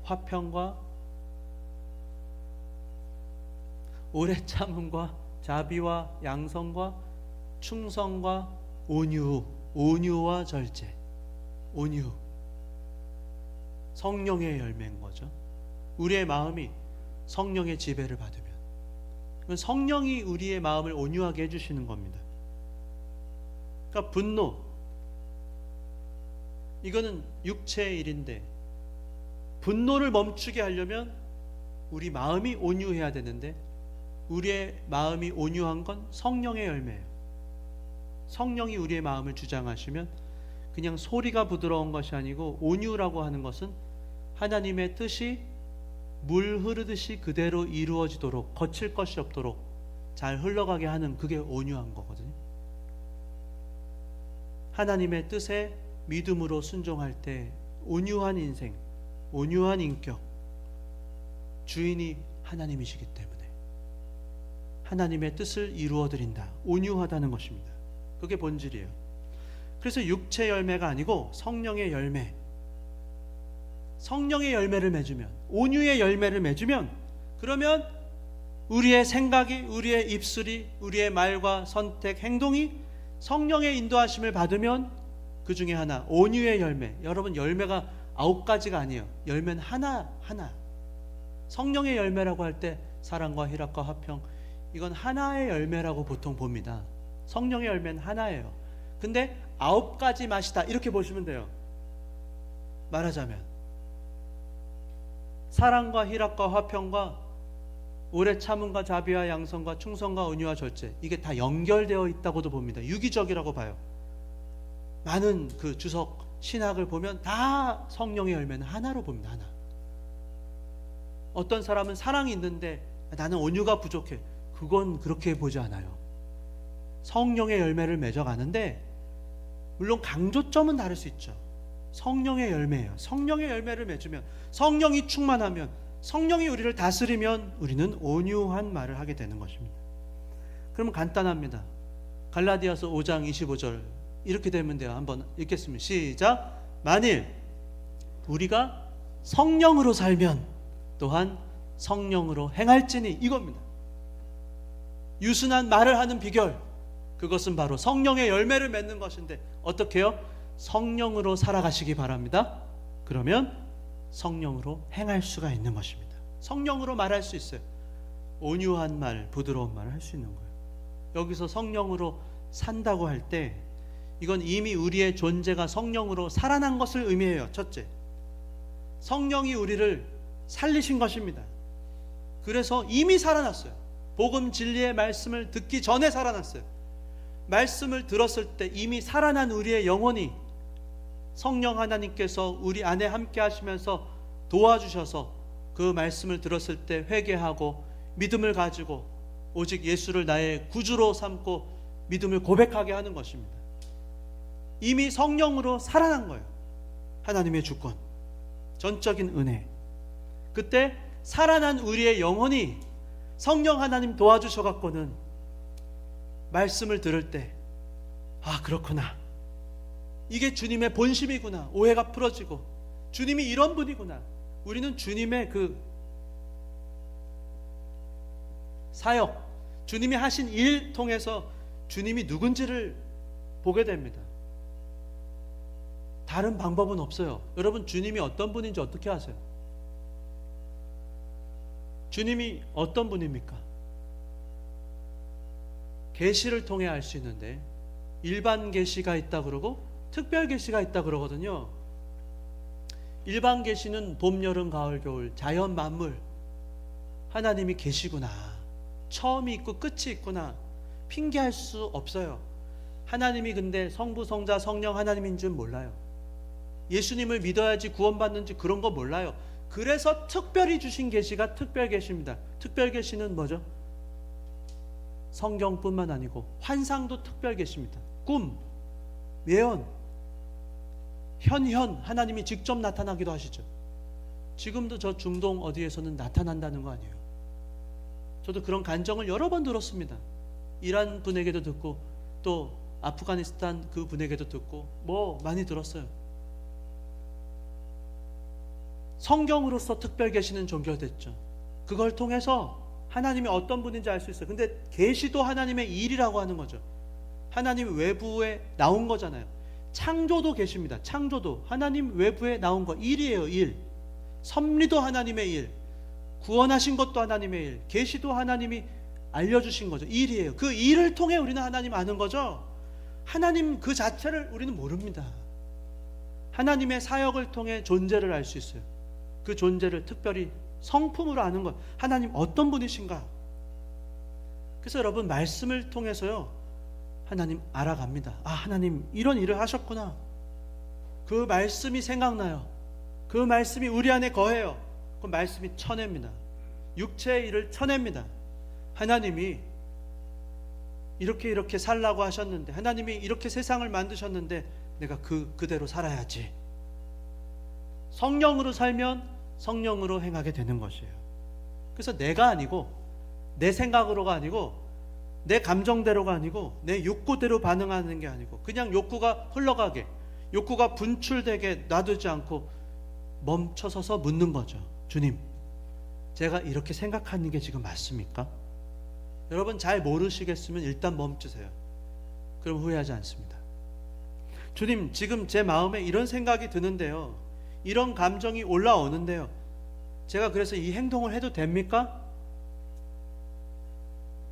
화평과 오래 참음과 자비와 양성과 충성과 온유, 온유와 절제, 온유, 성령의 열매인 거죠. 우리의 마음이 성령의 지배를 받으면 성령이 우리의 마음을 온유하게 해주시는 겁니다. 그러니까 분노, 이거는 육체의 일인데, 분노를 멈추게 하려면 우리 마음이 온유해야 되는데 우리의 마음이 온유한 건 성령의 열매예요. 성령이 우리의 마음을 주장하시면 그냥 소리가 부드러운 것이 아니고, 온유라고 하는 것은 하나님의 뜻이 물 흐르듯이 그대로 이루어지도록, 거칠 것이 없도록 잘 흘러가게 하는, 그게 온유한 거거든요. 하나님의 뜻에 믿음으로 순종할 때 온유한 인생, 온유한 인격, 주인이 하나님이시기 때문에 하나님의 뜻을 이루어드린다, 온유하다는 것입니다. 그게 본질이에요. 그래서 육체 열매가 아니고 성령의 열매, 성령의 열매를 맺으면, 온유의 열매를 맺으면, 그러면 우리의 생각이, 우리의 입술이, 우리의 말과 선택, 행동이 성령의 인도하심을 받으면 그 중에 하나, 온유의 열매. 여러분, 열매가 9가지가 아니에요. 열매는 하나. 성령의 열매라고 할 때 사랑과 희락과 화평, 이건 하나의 열매라고 보통 봅니다. 성령의 열매는 하나예요. 근데 9가지 맛이다, 이렇게 보시면 돼요. 말하자면 사랑과 희락과 화평과 오래 참음과 자비와 양선과 충성과 은유와 절제, 이게 다 연결되어 있다고도 봅니다. 유기적이라고 봐요. 많은 그 주석 신학을 보면 다 성령의 열매는 하나로 봅니다. 하나. 어떤 사람은 사랑이 있는데 나는 온유가 부족해, 그건 그렇게 보지 않아요. 성령의 열매를 맺어가는데 물론 강조점은 다를 수 있죠. 성령의 열매예요. 성령의 열매를 맺으면, 성령이 충만하면, 성령이 우리를 다스리면 우리는 온유한 말을 하게 되는 것입니다. 그러면 간단합니다. 갈라디아서 5장 25절 이렇게 되면 돼요. 한번 읽겠습니다. 시작. 만일 우리가 성령으로 살면 또한 성령으로 행할지니, 이겁니다. 유순한 말을 하는 비결, 그것은 바로 성령의 열매를 맺는 것인데, 어떻게 해요? 성령으로 살아가시기 바랍니다. 그러면 성령으로 행할 수가 있는 것입니다. 성령으로 말할 수 있어요. 온유한 말, 부드러운 말을 할 수 있는 거예요. 여기서 성령으로 산다고 할 때 이건 이미 우리의 존재가 성령으로 살아난 것을 의미해요. 첫째, 성령이 우리를 살리신 것입니다. 그래서 이미 살아났어요. 복음 진리의 말씀을 듣기 전에 살아났어요. 말씀을 들었을 때 이미 살아난 우리의 영혼이 성령 하나님께서 우리 안에 함께 하시면서 도와주셔서 그 말씀을 들었을 때 회개하고 믿음을 가지고 오직 예수를 나의 구주로 삼고 믿음을 고백하게 하는 것입니다. 이미 성령으로 살아난 거예요. 하나님의 주권, 전적인 은혜. 그때 살아난 우리의 영혼이 성령 하나님 도와주셔갖고는 말씀을 들을 때, 아, 그렇구나, 이게 주님의 본심이구나, 오해가 풀어지고 주님이 이런 분이구나. 우리는 주님의 그 사역, 주님이 하신 일 통해서 주님이 누군지를 보게 됩니다. 다른 방법은 없어요. 여러분, 주님이 어떤 분인지 어떻게 아세요? 주님이 어떤 분입니까? 계시를 통해 알 수 있는데, 일반 계시가 있다 그러고 특별 계시가 있다 그러거든요. 일반 계시는 봄, 여름, 가을, 겨울 자연 만물, 하나님이 계시구나, 처음이 있고 끝이 있구나, 핑계할 수 없어요. 하나님이 근데 성부, 성자, 성령 하나님인 줄 몰라요. 예수님을 믿어야지 구원받는지 그런 거 몰라요. 그래서 특별히 주신 계시가 특별 계시입니다. 특별 계시는 뭐죠? 성경뿐만 아니고 환상도 특별 계시입니다. 꿈, 예언, 현현, 하나님이 직접 나타나기도 하시죠. 지금도 저 중동 어디에서는 나타난다는 거 아니에요. 저도 그런 간정을 여러 번 들었습니다. 이란 분에게도 듣고 또 아프가니스탄 그 분에게도 듣고 뭐 많이 들었어요. 성경으로서 특별 계시는 종결됐죠. 그걸 통해서 하나님이 어떤 분인지 알 수 있어요. 근데 계시도 하나님의 일이라고 하는 거죠. 하나님 외부에 나온 거잖아요. 창조도 계십니다. 창조도 하나님 외부에 나온 거, 일이에요. 일. 섭리도 하나님의 일, 구원하신 것도 하나님의 일, 계시도 하나님이 알려주신 거죠. 일이에요. 그 일을 통해 우리는 하나님 아는 거죠. 하나님 그 자체를 우리는 모릅니다. 하나님의 사역을 통해 존재를 알 수 있어요. 그 존재를 특별히 성품으로 아는 것, 하나님 어떤 분이신가, 그래서 여러분 말씀을 통해서요 하나님 알아갑니다. 아, 하나님 이런 일을 하셨구나. 그 말씀이 생각나요. 그 말씀이 우리 안에 거해요. 그 말씀이 쳐냅니다. 육체의 일을 쳐냅니다. 하나님이 이렇게 살라고 하셨는데, 하나님이 이렇게 세상을 만드셨는데 내가 그대로 살아야지. 성령으로 살면 성령으로 행하게 되는 것이에요. 그래서 내가 아니고, 내 생각으로가 아니고, 내 감정대로가 아니고, 내 욕구대로 반응하는 게 아니고, 그냥 욕구가 흘러가게, 욕구가 분출되게 놔두지 않고 멈춰서서 묻는 거죠. 주님, 제가 이렇게 생각하는 게 지금 맞습니까? 여러분 잘 모르시겠으면 일단 멈추세요. 그럼 후회하지 않습니다. 주님, 지금 제 마음에 이런 생각이 드는데요, 이런 감정이 올라오는데요, 제가 그래서 이 행동을 해도 됩니까?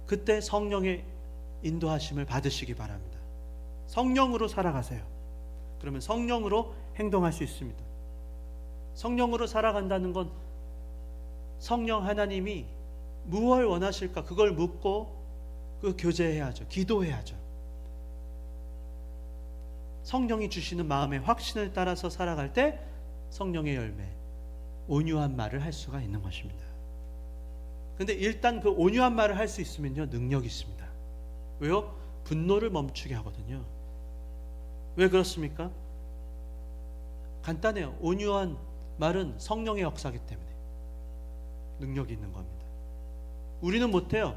그때 성령의 인도하심을 받으시기 바랍니다. 성령으로 살아가세요. 그러면 성령으로 행동할 수 있습니다. 성령으로 살아간다는 건 성령 하나님이 무엇을 원하실까 그걸 묻고 그 교제해야죠. 기도해야죠. 성령이 주시는 마음의 확신을 따라서 살아갈 때 성령의 열매, 온유한 말을 할 수가 있는 것입니다. 근데 일단 그 온유한 말을 할 수 있으면요, 능력이 있습니다. 왜요? 분노를 멈추게 하거든요. 왜 그렇습니까? 간단해요. 온유한 말은 성령의 역사이기 때문에 능력이 있는 겁니다. 우리는 못해요.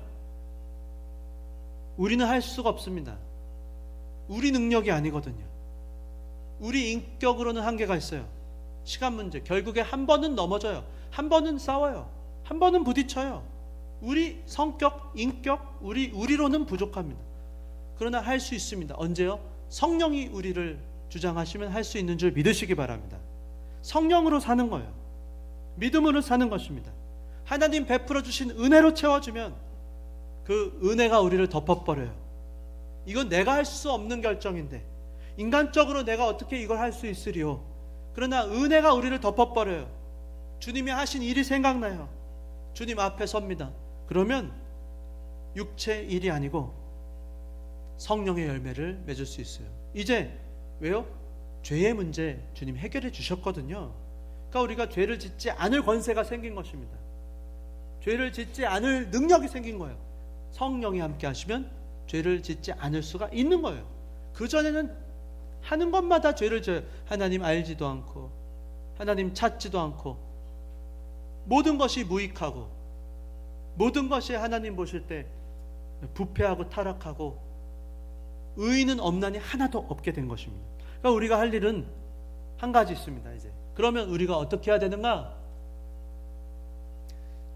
우리는 할 수가 없습니다. 우리 능력이 아니거든요. 우리 인격으로는 한계가 있어요. 시간 문제. 결국에 한 번은 넘어져요. 한 번은 싸워요. 한 번은 부딪혀요. 우리 성격, 인격, 우리로는 부족합니다. 그러나 할 수 있습니다. 언제요? 성령이 우리를 주장하시면 할 수 있는 줄 믿으시기 바랍니다. 성령으로 사는 거예요. 믿음으로 사는 것입니다. 하나님 베풀어 주신 은혜로 채워주면 그 은혜가 우리를 덮어버려요. 이건 내가 할 수 없는 결정인데, 인간적으로 내가 어떻게 이걸 할 수 있으리요? 그러나 은혜가 우리를 덮어버려요. 주님이 하신 일이 생각나요. 주님 앞에 섭니다. 그러면 육체의 일이 아니고 성령의 열매를 맺을 수 있어요. 이제 왜요? 죄의 문제 주님 해결해 주셨거든요. 그러니까 우리가 죄를 짓지 않을 권세가 생긴 것입니다. 죄를 짓지 않을 능력이 생긴 거예요. 성령이 함께 하시면 죄를 짓지 않을 수가 있는 거예요. 그전에는 하는 것마다 죄를 져요. 하나님 알지도 않고, 하나님 찾지도 않고, 모든 것이 무익하고, 모든 것이 하나님 보실 때 부패하고 타락하고 의의는 없나니 하나도 없게 된 것입니다. 그러니까 우리가 할 일은 한 가지 있습니다. 이제 그러면 우리가 어떻게 해야 되는가?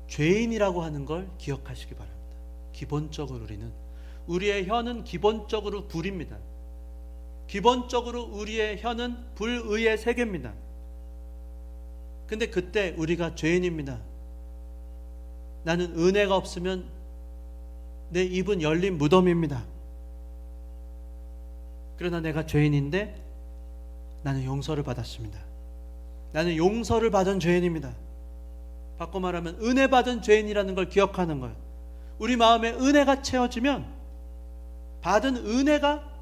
죄인이라고 하는 걸 기억하시기 바랍니다. 기본적으로 우리의 혀는 기본적으로 불입니다. 기본적으로 우리의 혀는 불의의 세계입니다. 근데 그때 우리가 죄인입니다. 나는 은혜가 없으면 내 입은 열린 무덤입니다. 그러나 내가 죄인인데 나는 용서를 받았습니다. 나는 용서를 받은 죄인입니다. 바꿔 말하면 은혜 받은 죄인이라는 걸 기억하는 거예요. 우리 마음에 은혜가 채워지면 받은 은혜가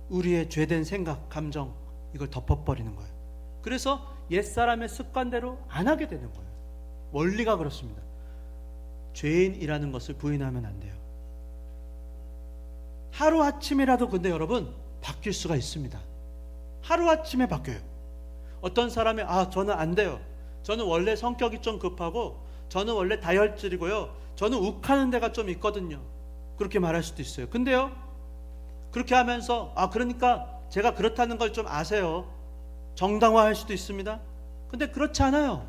우리의 죄된 생각, 감정, 이걸 덮어버리는 거예요. 그래서 옛사람의 습관대로 안 하게 되는 거예요. 원리가 그렇습니다. 죄인이라는 것을 부인하면 안 돼요. 하루아침이라도 근데 여러분 바뀔 수가 있습니다. 하루아침에 바뀌어요. 어떤 사람이 저는 안 돼요. 저는 원래 성격이 좀 급하고 저는 원래 다혈질이고요. 저는 욱하는 데가 좀 있거든요. 그렇게 말할 수도 있어요. 근데요, 그렇게 하면서 그러니까 제가 그렇다는 걸 좀 아세요. 정당화할 수도 있습니다. 근데 그렇지 않아요.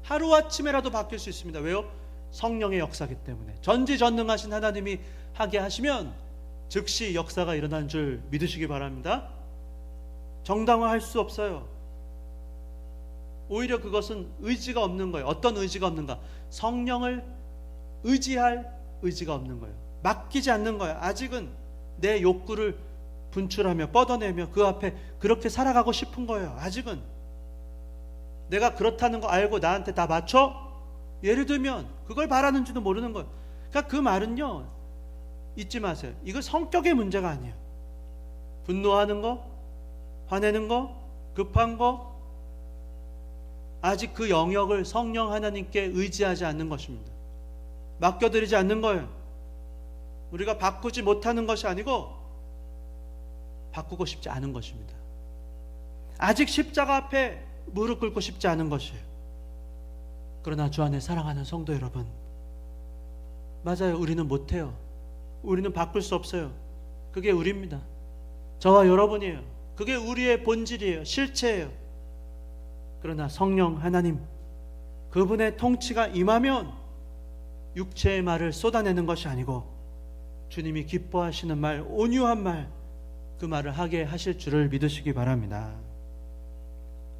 하루아침에라도 바뀔 수 있습니다. 왜요? 성령의 역사이기 때문에. 전지전능하신 하나님이 하게 하시면 즉시 역사가 일어난 줄 믿으시기 바랍니다. 정당화할 수 없어요. 오히려 그것은 의지가 없는 거예요. 어떤 의지가 없는가? 성령을 의지할 의지가 없는 거예요. 맡기지 않는 거예요. 아직은 내 욕구를 분출하며 뻗어내며 그 앞에 그렇게 살아가고 싶은 거예요. 아직은 내가 그렇다는 거 알고 나한테 다 맞춰? 예를 들면 그걸 바라는지도 모르는 거예요. 그러니까 그 말은요, 잊지 마세요. 이거 성격의 문제가 아니에요. 분노하는 거, 화내는 거, 급한 거, 아직 그 영역을 성령 하나님께 의지하지 않는 것입니다. 맡겨드리지 않는 거예요. 우리가 바꾸지 못하는 것이 아니고 바꾸고 싶지 않은 것입니다. 아직 십자가 앞에 무릎 꿇고 싶지 않은 것이에요. 그러나 주 안에 사랑하는 성도 여러분, 맞아요. 우리는 못해요. 우리는 바꿀 수 없어요. 그게 우리입니다. 저와 여러분이에요. 그게 우리의 본질이에요. 실체예요. 그러나 성령 하나님, 그분의 통치가 임하면 육체의 말을 쏟아내는 것이 아니고 주님이 기뻐하시는 말, 온유한 말, 그 말을 하게 하실 줄을 믿으시기 바랍니다.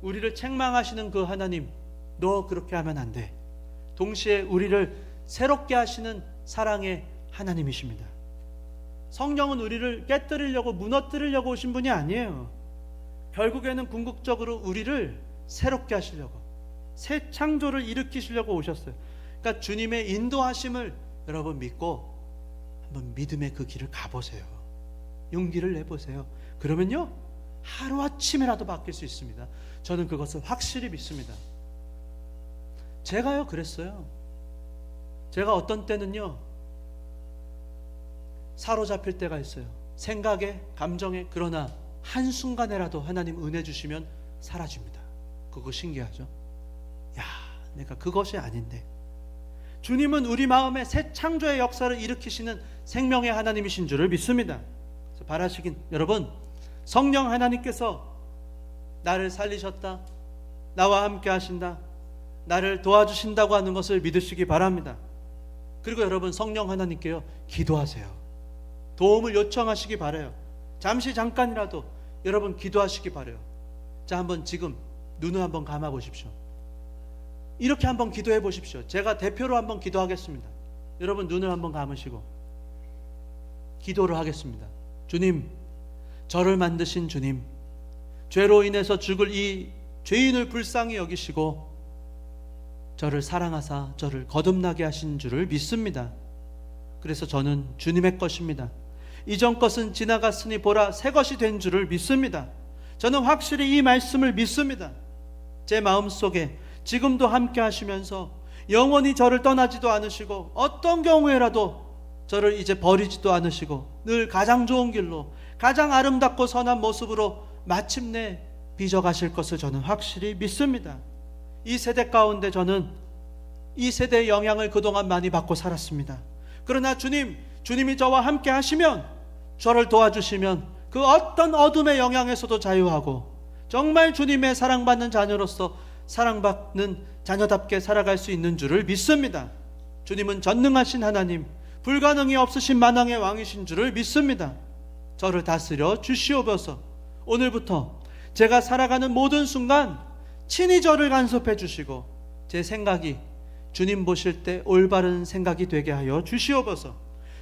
우리를 책망하시는 그 하나님, 너 그렇게 하면 안 돼. 동시에 우리를 새롭게 하시는 사랑의 하나님이십니다. 성령은 우리를 깨뜨리려고, 무너뜨리려고 오신 분이 아니에요. 결국에는 궁극적으로 우리를 새롭게 하시려고, 새 창조를 일으키시려고 오셨어요. 그러니까 주님의 인도하심을 여러분 믿고 한번 믿음의 그 길을 가보세요. 용기를 내보세요. 그러면요, 하루아침이라도 바뀔 수 있습니다. 저는 그것을 확실히 믿습니다. 제가요 그랬어요. 제가 어떤 때는요 사로잡힐 때가 있어요. 생각에, 감정에. 그러나 한순간에라도 하나님 은혜 주시면 사라집니다. 그거 신기하죠? 야, 내가 그것이 아닌데. 주님은 우리 마음에 새 창조의 역사를 일으키시는 생명의 하나님이신 줄을 믿습니다. 그래서 바라시긴, 여러분, 성령 하나님께서 나를 살리셨다, 나와 함께 하신다, 나를 도와주신다고 하는 것을 믿으시기 바랍니다. 그리고 여러분, 성령 하나님께요 기도하세요. 도움을 요청하시기 바라요. 잠깐이라도 여러분 기도하시기 바라요. 자, 한번 지금 눈을 한번 감아 보십시오. 이렇게 한번 기도해 보십시오. 제가 대표로 한번 기도하겠습니다. 여러분 눈을 한번 감으시고 기도를 하겠습니다. 주님, 저를 만드신 주님, 죄로 인해서 죽을 이 죄인을 불쌍히 여기시고 저를 사랑하사 저를 거듭나게 하신 줄을 믿습니다. 그래서 저는 주님의 것입니다. 이전 것은 지나갔으니 보라, 새 것이 된 줄을 믿습니다. 저는 확실히 이 말씀을 믿습니다. 제 마음속에 지금도 함께 하시면서 영원히 저를 떠나지도 않으시고 어떤 경우에라도 저를 이제 버리지도 않으시고 늘 가장 좋은 길로, 가장 아름답고 선한 모습으로 마침내 빚어가실 것을 저는 확실히 믿습니다. 이 세대 가운데 저는 이 세대의 영향을 그동안 많이 받고 살았습니다. 그러나 주님이 저와 함께 하시면, 저를 도와주시면 그 어떤 어둠의 영향에서도 자유하고 정말 주님의 사랑받는 자녀로서 사랑받는 자녀답게 살아갈 수 있는 줄을 믿습니다. 주님은 전능하신 하나님, 불가능이 없으신 만왕의 왕이신 줄을 믿습니다. 저를 다스려 주시옵소서. 오늘부터 제가 살아가는 모든 순간 친히 저를 간섭해 주시고 제 생각이 주님 보실 때 올바른 생각이 되게 하여 주시옵소서.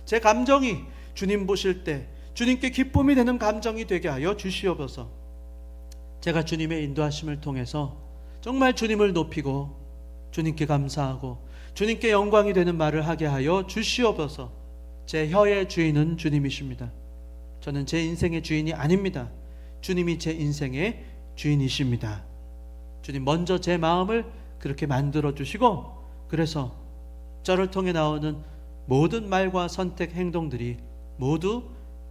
제 감정이 주님 보실 때 주님께 기쁨이 되는 감정이 되게 하여 주시옵소서. 제가 주님의 인도하심을 통해서 정말 주님을 높이고 주님께 감사하고 주님께 영광이 되는 말을 하게 하여 주시옵소서. 제 혀의 주인은 주님이십니다. 저는 제 인생의 주인이 아닙니다. 주님이 제 인생의 주인이십니다. 주님 먼저 제 마음을 그렇게 만들어 주시고, 그래서 저를 통해 나오는 모든 말과 선택, 행동들이 모두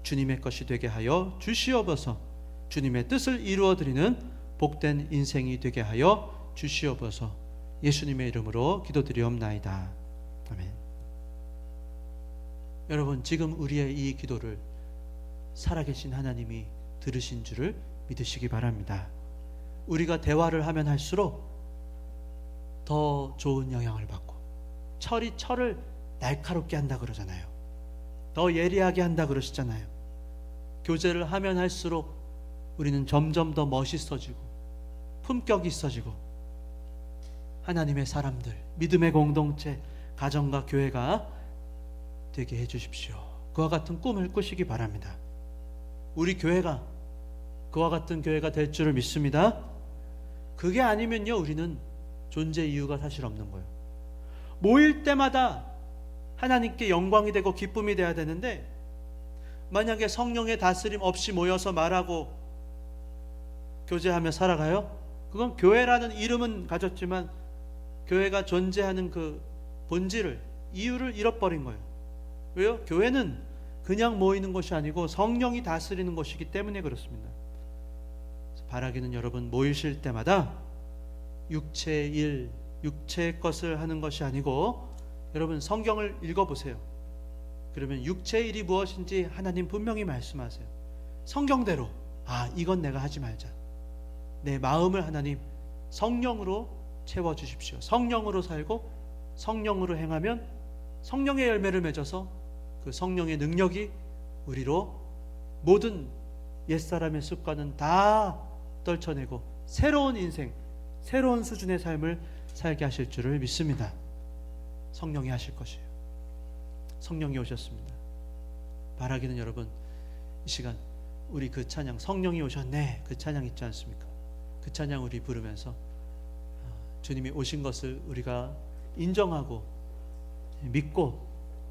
주님의 것이 되게 하여 주시옵소서. 주님의 뜻을 이루어드리는 복된 인생이 되게 하여 주시옵소서. 예수님의 이름으로 기도드리옵나이다. 아멘. 여러분, 지금 우리의 이 기도를 살아계신 하나님이 들으신 줄을 믿으시기 바랍니다. 우리가 대화를 하면 할수록 더 좋은 영향을 받고, 철이 철을 날카롭게 한다 그러잖아요. 더 예리하게 한다 그러시잖아요. 교제를 하면 할수록 우리는 점점 더 멋있어지고 품격이 있어지고 하나님의 사람들, 믿음의 공동체, 가정과 교회가 되게 해주십시오. 그와 같은 꿈을 꾸시기 바랍니다. 우리 교회가 그와 같은 교회가 될 줄을 믿습니다. 그게 아니면요, 우리는 존재 이유가 사실 없는 거예요. 모일 때마다 하나님께 영광이 되고 기쁨이 돼야 되는데, 만약에 성령의 다스림 없이 모여서 말하고 교제하며 살아가요? 그건 교회라는 이름은 가졌지만 교회가 존재하는 그 본질을, 이유를 잃어버린 거예요. 왜요? 교회는 그냥 모이는 것이 아니고 성령이 다스리는 것이기 때문에 그렇습니다. 바라기는 여러분, 모이실 때마다 육체의 일, 육체의 것을 하는 것이 아니고, 여러분 성경을 읽어보세요. 그러면 육체의 일이 무엇인지 하나님 분명히 말씀하세요. 성경대로, 이건 내가 하지 말자. 내 마음을 하나님 성령으로 채워주십시오. 성령으로 살고 성령으로 행하면 성령의 열매를 맺어서 그 성령의 능력이 우리로 모든 옛사람의 습관은 다 떨쳐내고 새로운 인생, 새로운 수준의 삶을 살게 하실 줄을 믿습니다. 성령이 하실 것이에요. 성령이 오셨습니다. 바라기는 여러분, 이 시간 우리 그 찬양, 성령이 오셨네, 그 찬양 있지 않습니까? 그 찬양 우리 부르면서 주님이 오신 것을 우리가 인정하고 믿고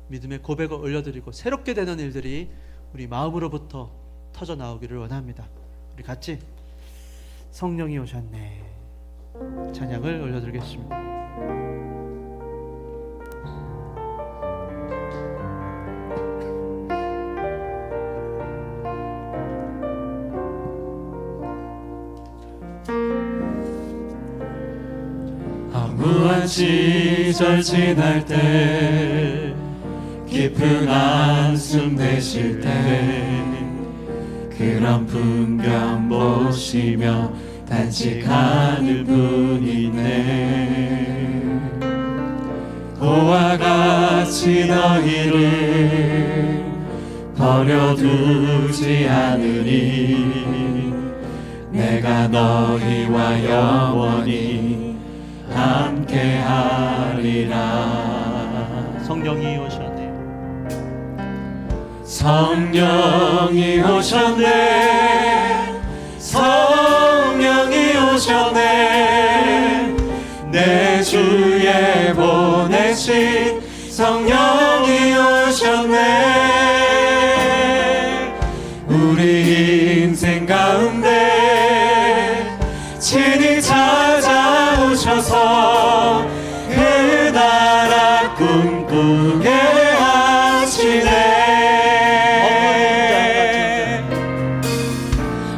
믿음의 고백을 올려드리고 새롭게 되는 일들이 우리 마음으로부터 터져 나오기를 원합니다. 우리 같이 성령이 오셨네 찬양을 올려드리겠습니다. 무한 시절 지날 때 깊은 한숨 내쉴 때 그런 풍경 보시며 단식하는 분이네. 고와 같이 너희를 버려두지 않으니 내가 너희와 영원히 함께하리라. 성령이 오셨네. 성령이 오셨네. 성령이 오셨네. 내 주에 보내신 성령이 오셨네. 우리 인생 가운데 친히 찾아오셔서 그 나라 꿈꾸게 하시네.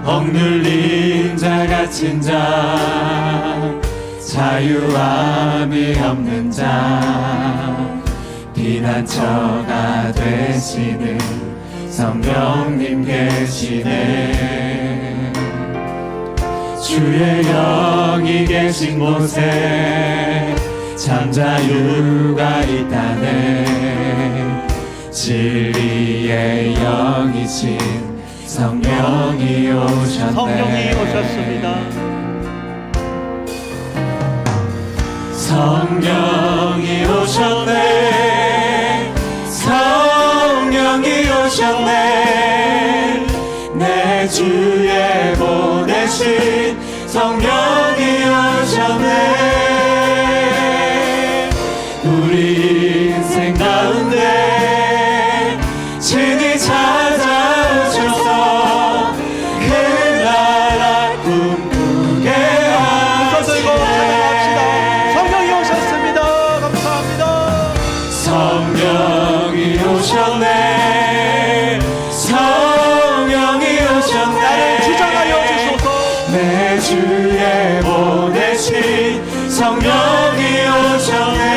억눌린 자 갇힌 자 자유함이 없는 자 피난처가 되시는 성령님 계시네. 주의 영이 계신 곳에 참 자유가 있다네. 진리의 영이신 성령이 오셨네. 성령이 오셨습니다. 성령이 오셨네. 성령이 오셨네. 내 주에 보내신 성령이 오셨네. 우리 인생 가운데 친히 찾아오셔서 그 나라 꿈꾸게 하시네. 성령이 오셨습니다. 감사합니다. 성령이 오셨네. 성령이 오셨네. 나를 주장하여 주소서. 내 주에 보내신 성령이 오셨네.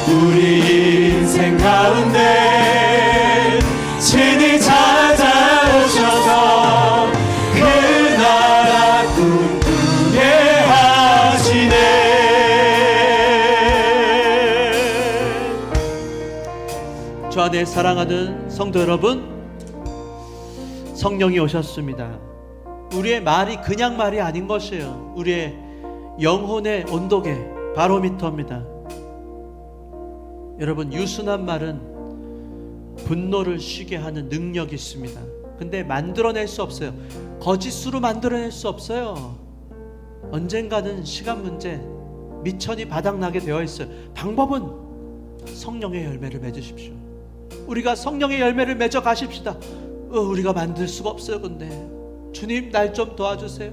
우리 인생 가운데 친히 찾아오셔서 그 나라 꿈꾸게 하시네. 주 안에 사랑하는 성도 여러분, 성령이 오셨습니다. 우리의 말이 그냥 말이 아닌 것이에요. 우리의 영혼의 온도계 바로미터입니다. 여러분, 유순한 말은 분노를 쉬게 하는 능력이 있습니다. 근데 만들어낼 수 없어요. 거짓으로 만들어낼 수 없어요. 언젠가는 시간 문제, 미천이 바닥나게 되어 있어요. 방법은 성령의 열매를 맺으십시오. 우리가 성령의 열매를 맺어 가십시다. 우리가 만들 수가 없어요. 근데 주님, 날 좀 도와주세요.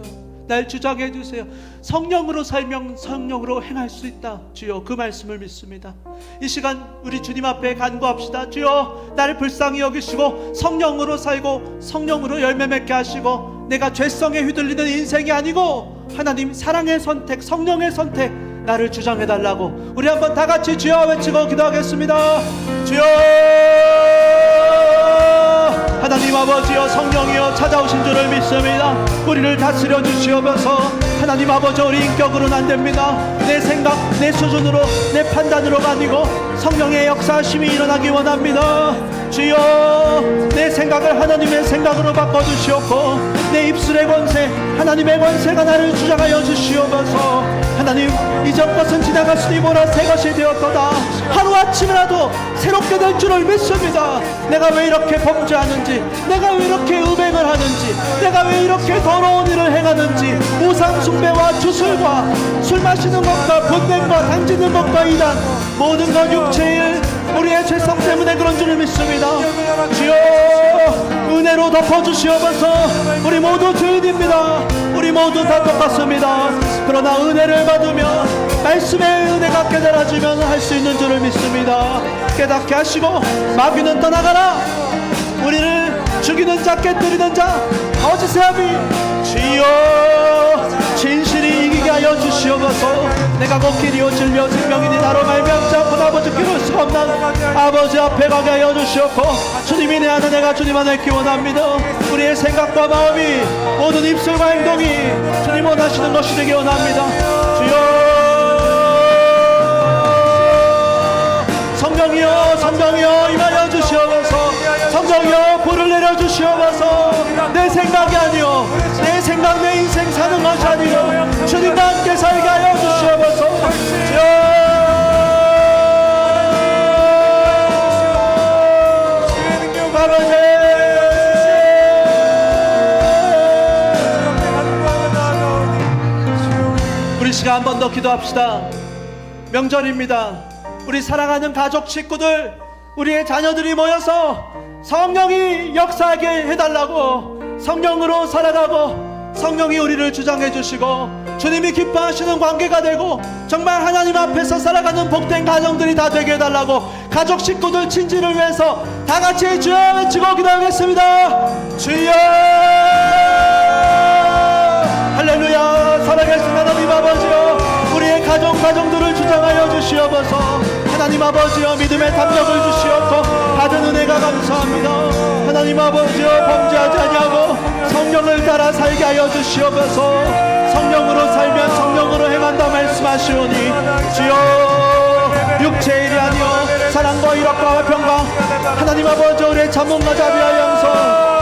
날 주장해 주세요. 성령으로 살면 성령으로 행할 수 있다. 주여, 그 말씀을 믿습니다. 이 시간 우리 주님 앞에 간구합시다. 주여, 나를 불쌍히 여기시고 성령으로 살고 성령으로 열매 맺게 하시고, 내가 죄성에 휘둘리는 인생이 아니고 하나님 사랑의 선택, 성령의 선택, 나를 주장해 달라고 우리 한번 다 같이 주여 외치고 기도하겠습니다. 주여, 하나님 아버지여, 성령이여 찾아오신 줄을 믿습니다. 우리를 다스려 주시옵소서. 하나님 아버지, 우리 인격으로는 안 됩니다. 내 생각, 내 수준으로, 내 판단으로가 아니고 성령의 역사하심이 일어나기 원합니다. 주여, 내 생각을 하나님의 생각으로 바꿔주시옵고, 내 입술의 권세, 하나님의 권세가 나를 주장하여 주시옵소서. 하나님, 이전 것은 지나갔으니 보라 새 것이 되었도다. 하루아침이라도 새롭게 될 줄을 믿습니다. 내가 왜 이렇게 범죄하는지, 내가 왜 이렇게 음행을 하는지, 내가 왜 이렇게 더러운 일을 행하는지, 우상 숭배와 주술과 술 마시는 것과 분냄과 당지는 것과 이단, 모든 것 육체의 일, 우리의 죄성 때문에 그런 줄을 믿습니다. 주여, 은혜로 덮어주시옵소서. 우리 모두 죄인입니다. 우리 모두 다 똑같습니다. 그러나 은혜를 받으며 말씀의 은혜가 깨달아지면 할 수 있는 줄을 믿습니다. 깨닫게 하시고 마귀는 떠나가라. 우리를 죽이는 자, 깨뜨리는 자, 거짓의 아비, 주여, 진실이 이기게 하여 주시옵소서. 내가 곧 길이요 진리요 생명이니 나로 말미암자 곧 아버지 기를 수가 없나 아버지 앞에 가게 하여 주시옵고, 주님이 내 안에, 내가 주님 안에 있기 원합니다. 우리의 생각과 마음이, 모든 입술과 행동이 주님 원하시는 것이 되기 원합니다. 주여, 성령이여, 성령이여 임하여 주시옵소서. 성령이여 불을 내려 주시옵소서. 내 생각이 아니요, 내 생각, 내 인생 사는 것이 아니요, 주님과 함께 살게 하여 주시옵소서. 아버지, 우리 시간 한 번 더 기도합시다. 명절입니다. 우리 사랑하는 가족, 식구들, 우리의 자녀들이 모여서 성령이 역사하게 해달라고, 성령으로 살아가고 성령이 우리를 주장해 주시고 주님이 기뻐하시는 관계가 되고 정말 하나님 앞에서 살아가는 복된 가정들이 다 되게 해달라고, 가족, 식구들, 친지를 위해서 다 같이 주여 외치고 기도하겠습니다. 주여, 할렐루야. 살아계신 하나님 아버지여, 우리의 가정들을 주장하여 주시옵소서. 하나님 아버지여, 믿음의 담력을 주시옵고 받은 은혜가 감사합니다. 하나님 아버지여, 범죄하지 아니하고 성령을 따라 살게 하여 주시옵소서. 성령으로 살면 성령으로 행한다 말씀하시오니, 주여, 육체의 일이 아니요 사랑과 일합과 화평과 하나님 아버지, 우리의 자문과 자비와 영성,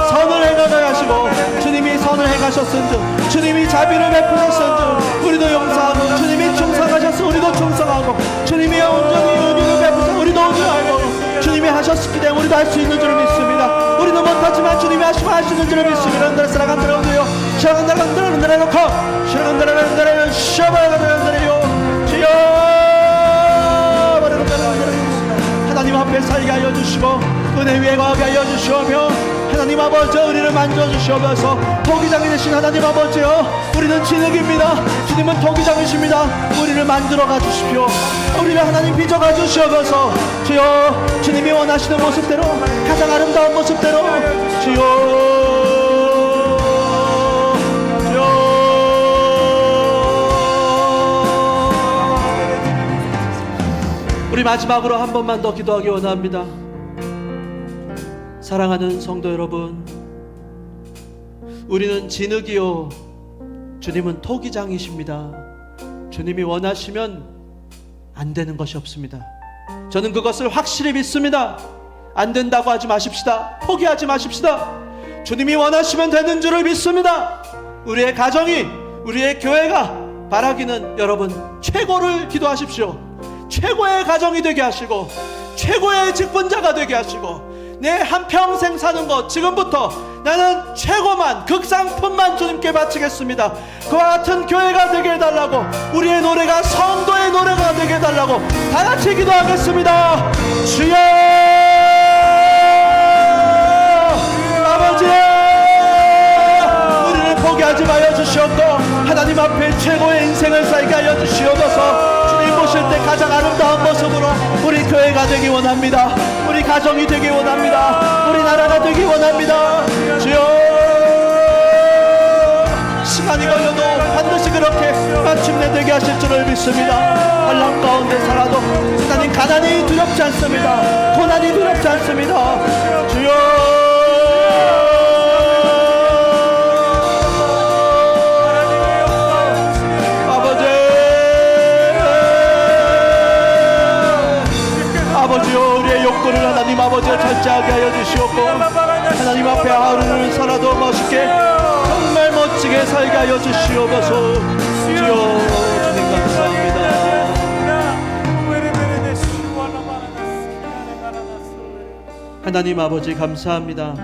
선을 행하게 하시고, 주님이 선을 행하셨은즉, 주님이 자비를 베푸셨은즉 우리도 용서하고, 주님이 충성하셨으 우리도 충성하고, 주님이 온전히 은혜를 베푸사 우리도 은혜하고, 주님이 하셨기 때문에 우리도 할 수 있는 줄을 믿습니다. 우리는 못하지만 주님이 하시면 할 수 있는 줄을 믿습니다. 흔들어 살아간다라고요. 시라간다라간다라 놓고 시라간다라간다라 셔바간다라간다라요. 주여, 하나님 앞에 살게 하여 주시고 은혜 위에 거하게 하여 주시오며, 하나님 아버지 우리를 만져주시옵소서. 토기장이 되신 하나님 아버지여, 우리는 진흙입니다. 주님은 토기장이십니다. 우리를 만들어가 주십시오. 우리를 하나님 빚어가 주시옵소서. 주여, 주님이 원하시는 모습대로, 가장 아름다운 모습대로, 주여, 우리 마지막으로 한 번만 더 기도하기 원합니다. 사랑하는 성도 여러분, 우리는 진흙이요 주님은 토기장이십니다. 주님이 원하시면 안 되는 것이 없습니다. 저는 그것을 확실히 믿습니다. 안 된다고 하지 마십시다. 포기하지 마십시다. 주님이 원하시면 되는 줄을 믿습니다. 우리의 가정이, 우리의 교회가 바라기는, 여러분 최고를 기도하십시오. 최고의 가정이 되게 하시고 최고의 직분자가 되게 하시고 내 한평생 사는 것 지금부터 나는 최고만 극상품만 주님께 바치겠습니다. 그와 같은 교회가 되게 해달라고, 우리의 노래가 성도의 노래가 되게 해달라고 다 같이 기도하겠습니다. 주여 아버지, 우리를 포기하지 마여 주시옵고 하나님 앞에 최고의 인생을 살게 하여 주시옵소서. 주님 보실 때 가장 아름다운 모습으로 우리 교회가 되기 원합니다. 우리 가정이 되기 원합니다. 우리 나라가 되기 원합니다. 주여, 시간이 걸려도 반드시 그렇게 마침내 되게 하실 줄을 믿습니다. 환난 가운데 살아도 하나님 가난이 두렵지 않습니다. 고난이 두렵지 않습니다. 주여, 아버지요, 우리의 욕구를 하나님 아버지가 절제하게 하여 주시옵고 하나님 앞에 하루를 살아도 멋있게 정말 멋지게 살게 하여 주시옵소서. 주여, 주님 감사합니다. 하나님 아버지 감사합니다.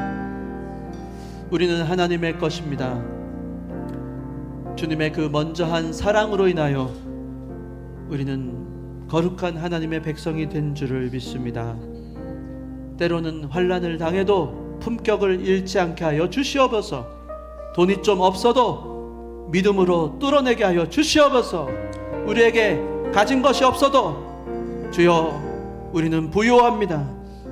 우리는 하나님의 것입니다. 주님의 그 먼저 한 사랑으로 인하여 우리는 거룩한 하나님의 백성이 된 줄을 믿습니다. 때로는 환난을 당해도 품격을 잃지 않게 하여 주시옵소서. 돈이 좀 없어도 믿음으로 뚫어내게 하여 주시옵소서. 우리에게 가진 것이 없어도 주여 우리는 부요합니다.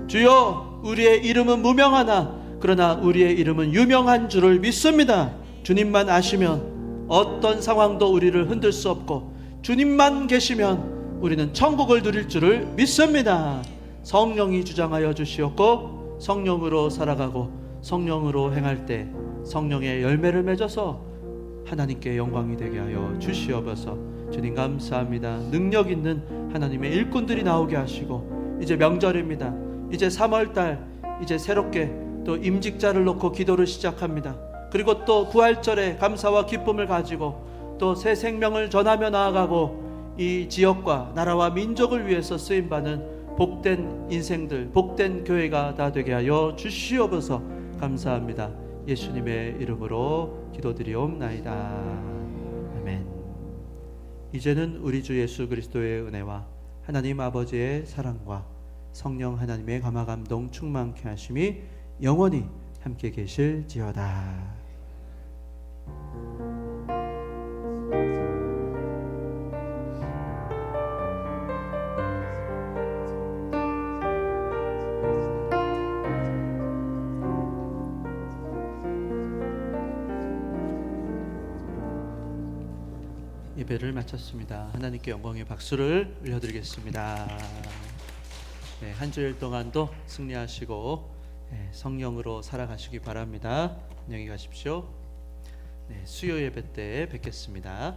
주여, 우리의 이름은 무명하나 그러나 우리의 이름은 유명한 줄을 믿습니다. 주님만 아시면 어떤 상황도 우리를 흔들 수 없고 주님만 계시면 우리는 천국을 누릴 줄을 믿습니다. 성령이 주장하여 주시옵고 성령으로 살아가고 성령으로 행할 때 성령의 열매를 맺어서 하나님께 영광이 되게 하여 주시옵소서. 주님 감사합니다. 능력 있는 하나님의 일꾼들이 나오게 하시고 이제 명절입니다. 이제 3월달 이제 새롭게 또 임직자를 놓고 기도를 시작합니다. 그리고 또 부활절에 감사와 기쁨을 가지고 또 새 생명을 전하며 나아가고 이 지역과 나라와 민족을 위해서 쓰임받는 복된 인생들, 복된 교회가 다 되게 하여 주시옵소서. 감사합니다. 예수님의 이름으로 기도드리옵나이다. 아멘. 이제는 우리 주 예수 그리스도의 은혜와 하나님 아버지의 사랑과 성령 하나님의 감화감동 충만케 하심이 영원히 함께 계실지어다. 예배를 마쳤습니다. 하나님께 영광의 박수를 올려드리겠습니다. 네, 한 주일 동안도 승리하시고 성령으로 살아가시기 바랍니다. 안녕히 가십시오. 네, 수요 예배 때 뵙겠습니다.